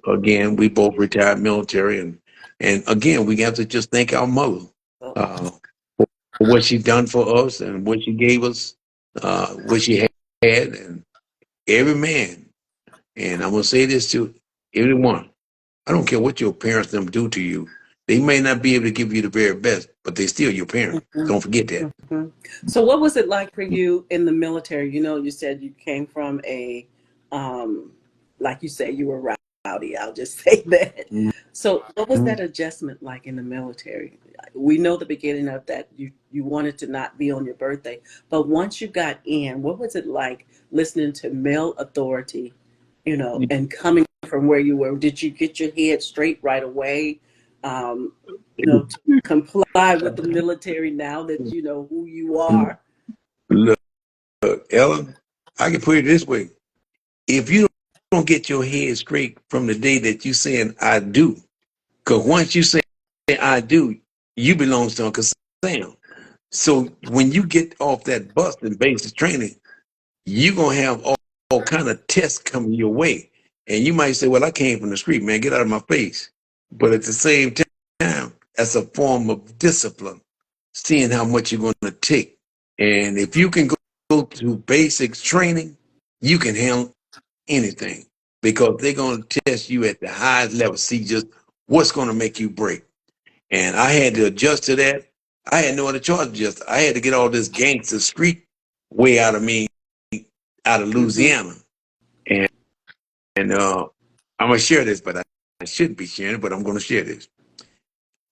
again, we both retired military, and again, we have to just thank our mother Oh, for what she done for us and what she gave us, what she had, and every man. And I'm gonna say this to everyone: I don't care what your parents them do to you. They may not be able to give you the very best, but they still your parents. mhm, Don't forget that. mhm. So, what was it like for you in the military? You know, you said you came from um, like you said, you were rowdy. I'll just say that. So, what was Mhm. that adjustment like in the military? we know the beginning of that. You wanted to not be on your birthday, but once you got in, what was it like listening to Male Authority, and coming from where you were? Did you get your head straight right away? To comply with the military now that you know who you are. Look, Ellen, I can put it this way. If you don't get your head straight from the day that you saying I do, because once you say I do, you belong to Uncle Sam. So when you get off that bus in basic training, you're going to have all kind of tests coming your way. And you might say, well, I came from the street, man, get out of my face. But at the same time, that's a form of discipline, seeing how much you're going to take. And if you can go to basic training, you can handle anything because they're going to test you at the highest level, see just what's going to make you break. And I had to adjust to that. I had no other choice. Just I had to get all this gangster street way out of me, out of Louisiana. And I'm gonna share this, but I shouldn't be sharing it, but I'm gonna share this.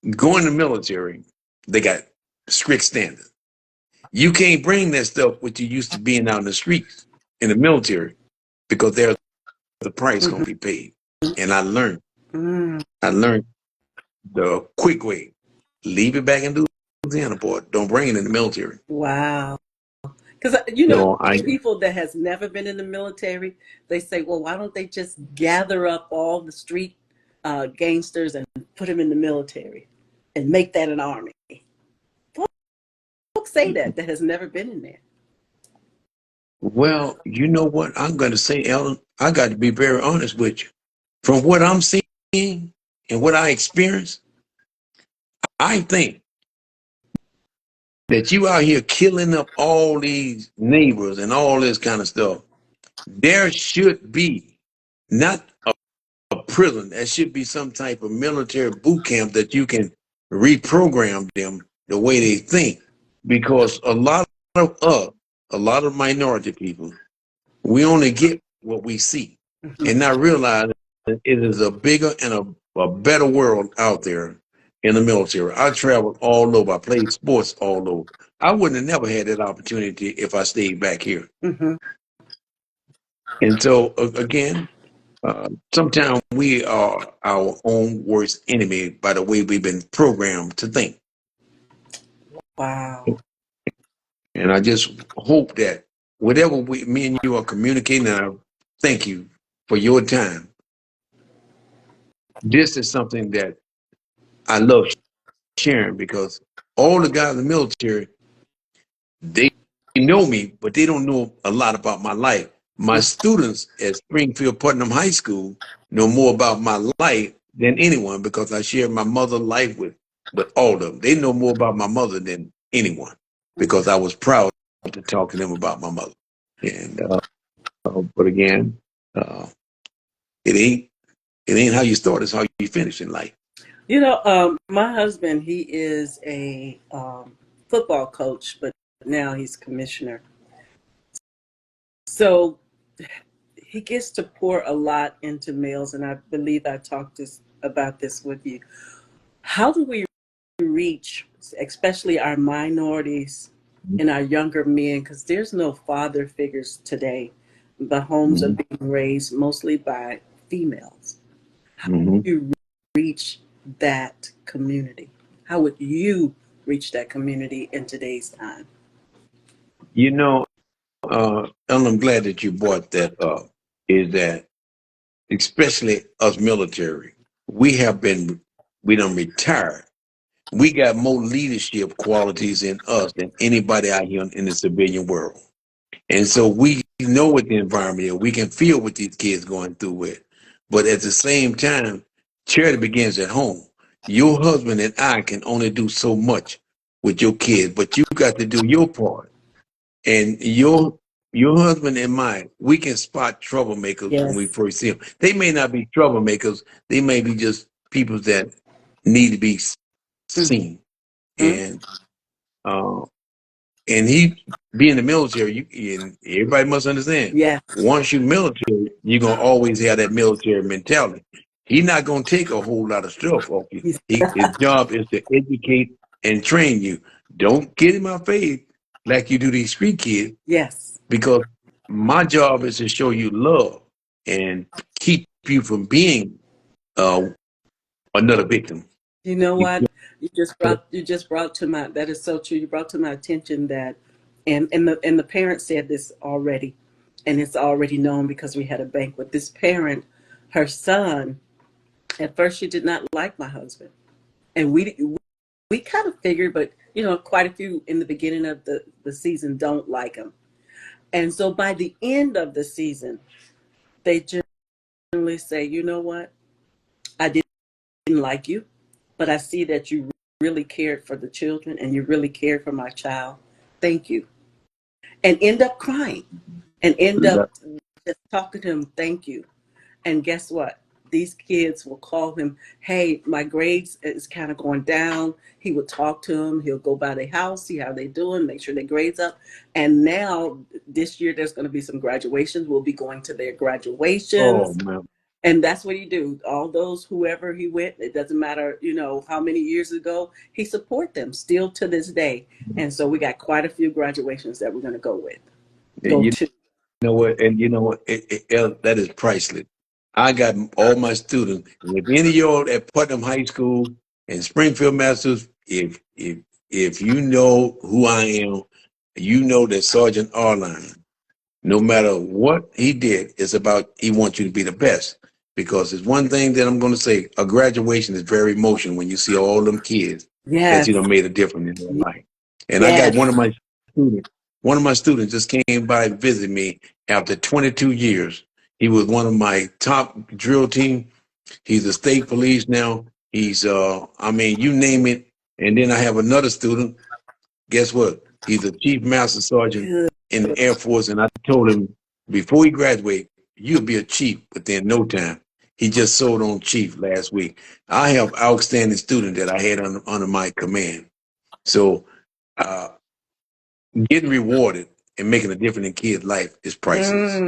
Going to the military, they got strict standards. You can't bring that stuff what you used to being out in the streets in the military because there's the price gonna be paid. And I learned the quick way. Leave it back in Louisiana, boy. Don't bring it in the military. Wow. Because, people that has never been in the military, they say, well, why don't they just gather up all the street gangsters and put them in the military and make that an army? Folks say that has never been in there. Well, you know what I'm going to say, Ellen? I got to be very honest with you. From what I'm seeing and what I experience, I think that you out here killing up all these neighbors and all this kind of stuff. There should be not a prison. There should be some type of military boot camp that you can reprogram them the way they think. Because a lot of minority people, we only get what we see and not realize that it is a bigger and a better world out there in the military. I traveled all over. I played sports all over. I wouldn't have never had that opportunity if I stayed back here. And so, again, sometimes we are our own worst enemy by the way we've been programmed to think. Wow. And I just hope that whatever me and you are communicating, and I thank you for your time. This is something that I love sharing because all the guys in the military, they know me, but they don't know a lot about my life. My students at Springfield Putnam High School know more about my life than anyone because I share my mother's life with all of them. They know more about my mother than anyone because I was proud to talk to them about my mother. And but again, it ain't how you start; it's how you finish in life. My husband, he is a football coach, but now he's commissioner. So he gets to pour a lot into males, and I believe I talked about this with you. How do we reach, especially our minorities and our younger men, because there's no father figures today. The homes are being raised mostly by females. How do you reach that community? How would you reach that community in today's time? And I'm glad that you brought that up, is that especially us military, we done retired. We got more leadership qualities in us than anybody out here in the civilian world. And so we know what the environment is. We can feel what these kids going through with. But at the same time, charity begins at home. Your husband and I can only do so much with your kids, but you got to do your part. And your husband and mine, we can spot troublemakers when we first see them. They may not be troublemakers. They may be just people that need to be seen. And he being in the military, and everybody must understand. Once you're military, you're gonna always have that military mentality. He's not gonna take a whole lot of stuff off you. His job is to educate and train you. Don't get in my face like you do these street kids, Yes. because my job is to show you love and keep you from being uh, another victim. You know You what? You just brought to my, that is so true. You brought to my attention that, and the parent said this already, and it's already known because we had a banquet. This parent, her son, at first she did not like my husband, and we kind of figured, but quite a few in the beginning of the season don't like him, and so by the end of the season, they generally say, you know what, I didn't like you, but I see that you really cared for the children and you really cared for my child. Thank you. And end up crying and end know, up just talking to him, thank you. And guess what? These kids will call him, hey, my grades is kind of going down. He would talk to them. He'll go by their house, see how they're doing, make sure their grades up. And now this year there's going to be some graduations. We'll be going to their oh graduations. man, And that's what he do. All those, whoever he went, it doesn't matter, how many years ago, he support them still to this day. And so we got quite a few graduations that we're going to go you to. know what? And you know what? That is priceless. I got all my students. And if any of y'all at Putnam High School and Springfield Masters, if you know who I am, you know that Sergeant Arline, no matter what he did, it's about he wants you to be the best. Because it's one thing that I'm going to say: a graduation is very emotional when you see all them kids that Yes. made a difference in their life. And I got Yes. students. One of my students just came by to visit me after 22 years. He was one of my top drill team. He's a state police now. He's I mean, you name it. And then I have another student. Guess what? He's a chief master sergeant Good. in the Air Force. And I told him before he graduates, you'll be a chief within no time. He just sold on chief last week. I have outstanding students that I had under my command. So uh, getting rewarded and making a difference in kids' life is priceless.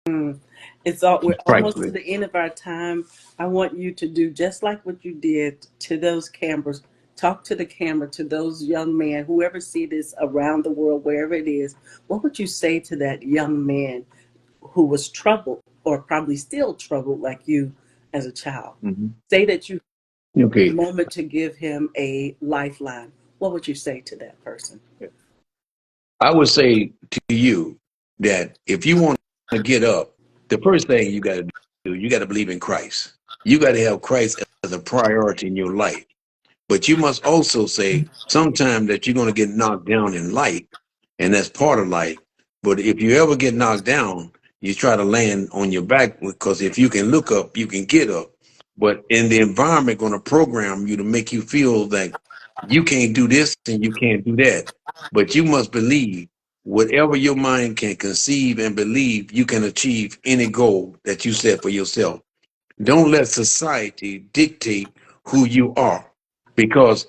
Mm. We're It's almost to priceless. the end of our time. I want you to do just like what you did to those cameras. Talk to the camera, to those young men, whoever see this around the world, wherever it is. What would you say to that young man who was troubled or probably still troubled like you as a child? Mhm. Say that you had a Okay. moment to give him a lifeline. What would you say to that person? I would say to you that if you want to get up, the first thing you got to do, you got to believe in Christ. You got to have Christ as a priority in your life. But you must also say sometime that you're going to get knocked down in life, and that's part of life. But if you ever get knocked down, you try to land on your back, because if you can look up, you can get up. But in the environment, going to program you to make you feel that you can't do this and you can't do that. But you must believe whatever your mind can conceive and believe, you can achieve any goal that you set for yourself. Don't let society dictate who you are, because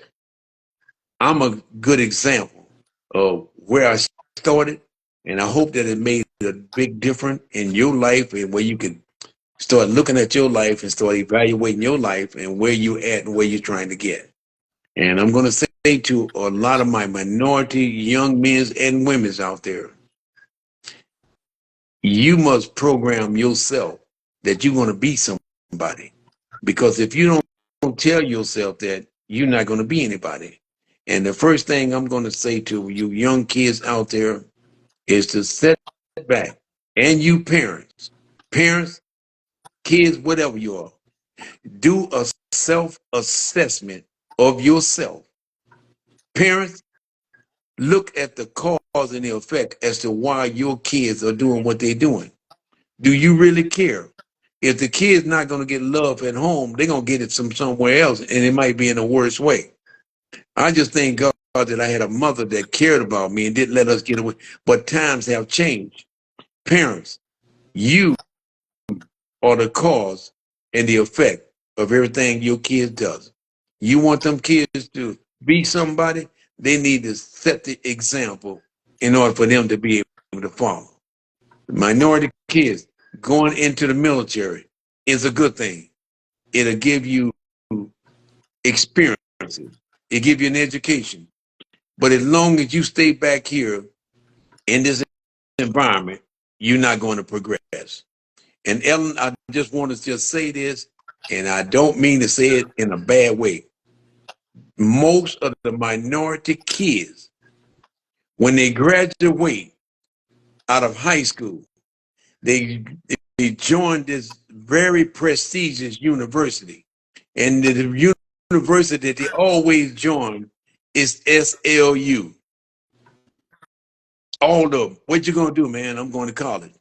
I'm a good example of where I started, and I hope that it made a big difference in your life, and where you can start looking at your life and start evaluating your life and where you're at and where you're trying to get. And I'm going to say to a lot of my minority young men and women out there, you must program yourself that you're going to be somebody. Because if you don't tell yourself that, you're not going to be anybody. And the first thing I'm going to say to you young kids out there is to set back. And you parents, kids, whatever you are, do a self-assessment of yourself. Parents, look at the cause and the effect as to why your kids are doing what they're doing. Do you really care? If the kid's not going to get love at home, they're going to get it from somewhere else, and it might be in a worse way. I just thank God that I had a mother that cared about me and didn't let us get away. But times have changed. Parents, you are the cause and the effect of everything your kids does. You want them kids to be somebody, they need to set the example in order for them to be able to follow. Minority kids going into the military is a good thing. It'll give you experiences. It give you an education. But as long as you stay back here in this environment, you're not going to progress. And Ellen, I just want to just say this, and I don't mean to say it in a bad way. Most of the minority kids, when they graduate out of high school, they join this very prestigious university. And the university that they always join is SLU. All of them. What you gonna do, man? I'm going to college.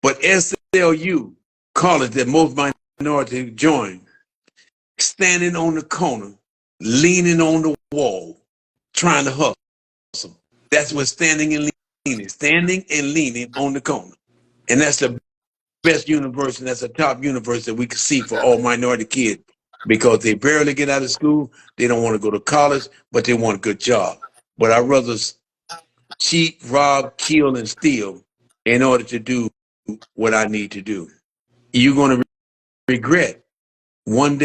But SLU, college that most minority join, standing on the corner, leaning on the wall, trying to hustle. That's what standing and leaning on the corner. And that's the best university, that's a top university that we can see for all minority kids, because they barely get out of school, they don't want to go to college, but they want a good job. But I'd rather cheat, rob, kill, and steal in order to do what I need to do. You're going to regret one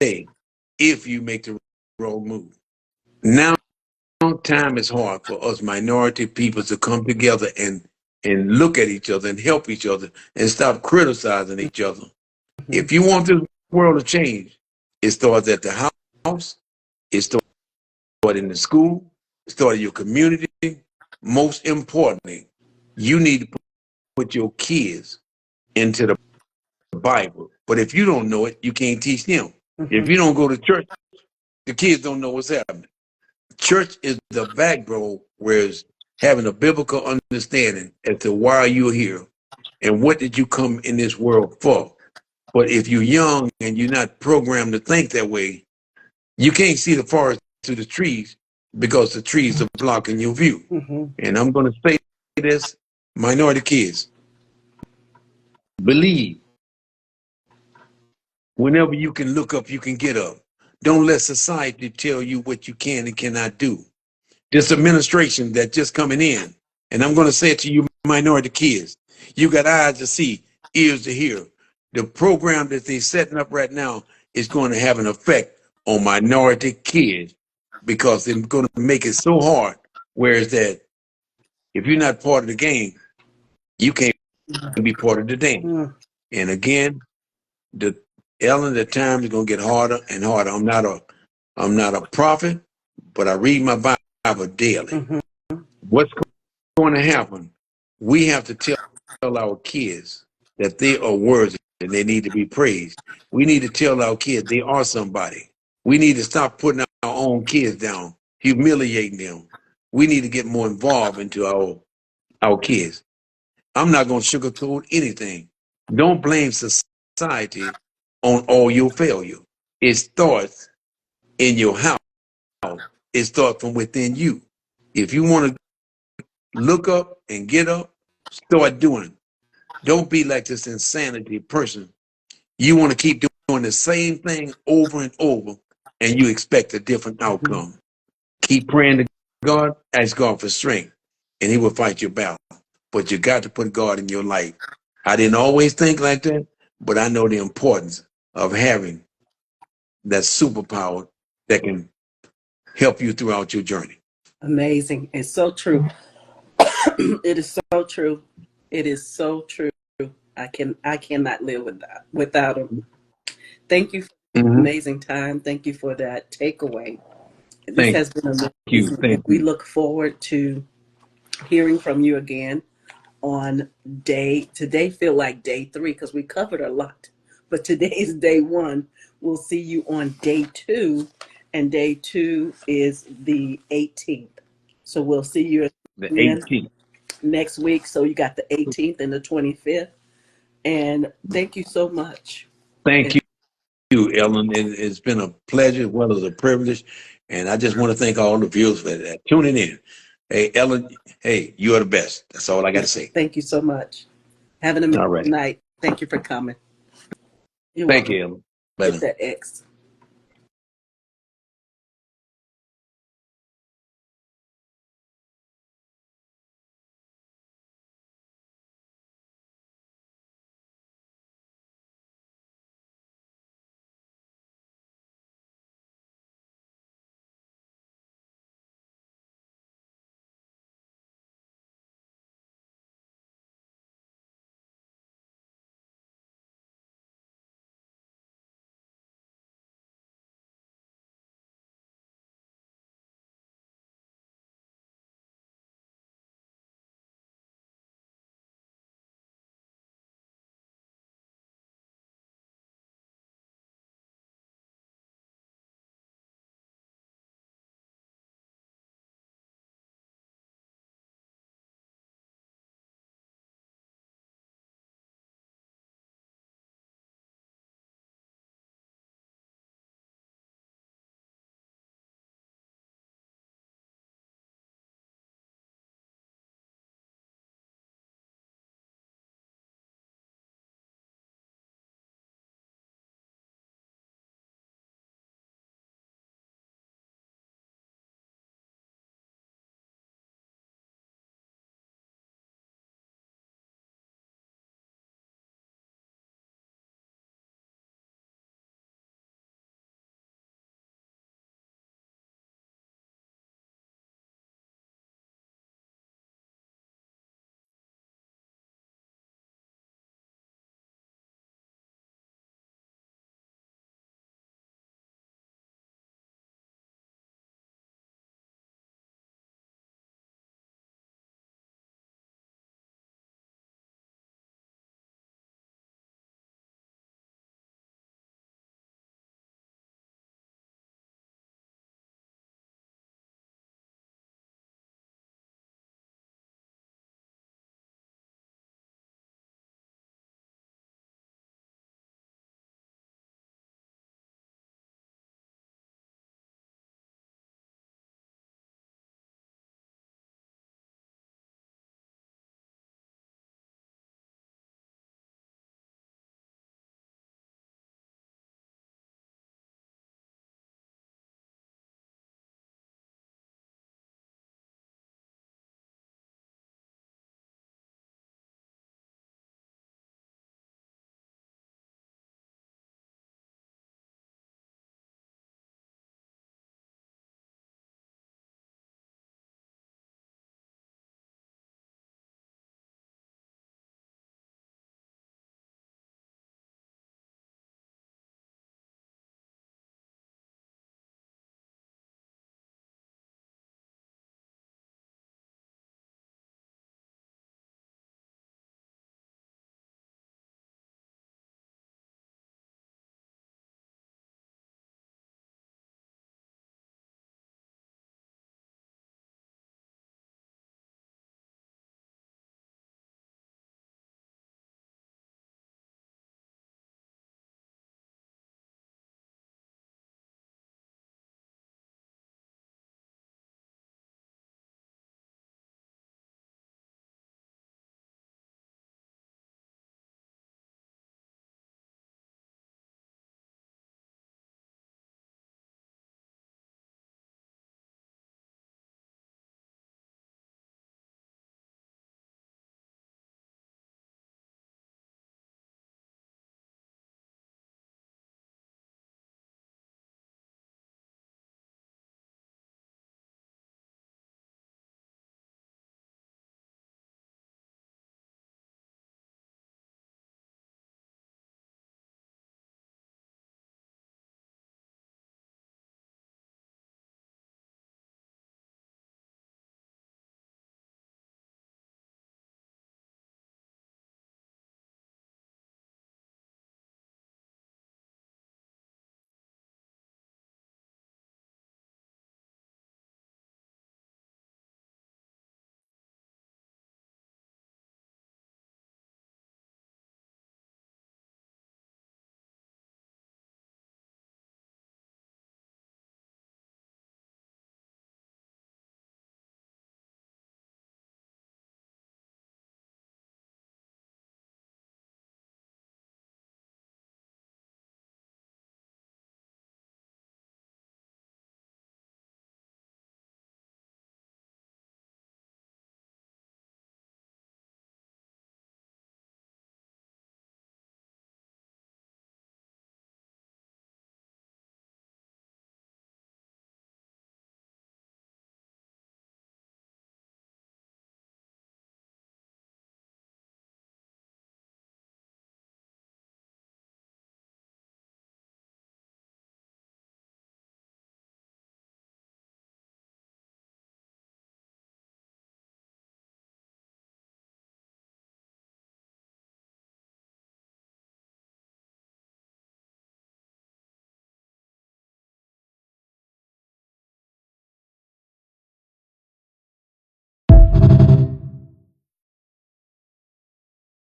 day if you make the wrong move. Now time is hard for us minority people to come together and look at each other and help each other and stop criticizing each other. If you want this world to change, it starts at the house, it starts in the school, it starts in your community. Most importantly, you need to put your kids into the Bible. But if you don't know it, you can't teach them. If you don't go to church, the kids don't know what's happening. Church is the backbone, whereas having a biblical understanding as to why you're here and what did you come in this world for. But if you're young and you're not programmed to think that way, you can't see the forest through the trees because the trees are blocking your view. And I'm going to say this, minority kids, believe. Whenever you can look up, you can get up. Don't let society tell you what you can and cannot do. This administration that's just coming in, and I'm going to say it to you minority kids, you got eyes to see, ears to hear. The program that they're setting up right now is going to have an effect on minority kids, because they're going to make it so hard, whereas that if you're not part of the game, you can't be part of the dance. And again, the time is going to get harder and harder. I'm not a prophet, but I read my Bible daily. What's going to happen? We have to tell our kids that they are worthy and they need to be praised. We need to tell our kids they are somebody. We need to stop putting our own kids down, humiliating them. We need to get more involved into our kids. I'm not going to sugarcoat anything. Don't blame society on all your failure. It starts in your house. It starts from within you. If you want to look up and get up, start doing it. Don't be like this insanity person. You want to keep doing the same thing over and over, and you expect a different outcome. Keep praying to God, ask God for strength, and he will fight your battle. But you got to put God in your life. I didn't always think like that, but I know the importance of having that superpower that can help you throughout your journey. Amazing. It's so true. It is so true. It is so true. I cannot live without him. Thank you for the amazing time. Thank you for that takeaway. This has been amazing. Thank we you. look forward to hearing from you again on today feel like day 3, because we covered a lot. But today is day 1. We'll see you on day 2, and day 2 is the 18th. So we'll see you The 18th. next week. So you got the 18th and the 25th. And thank you so much. Thank you, Ellen. It's been a pleasure as well as a privilege. And I just want to thank all the viewers for that, tuning in. Hey, Ellen, hey, you are the best. That's all I got to say. Thank you so much. Have an amazing night. Thank you for coming. Thank you, Ellen. Hit that X.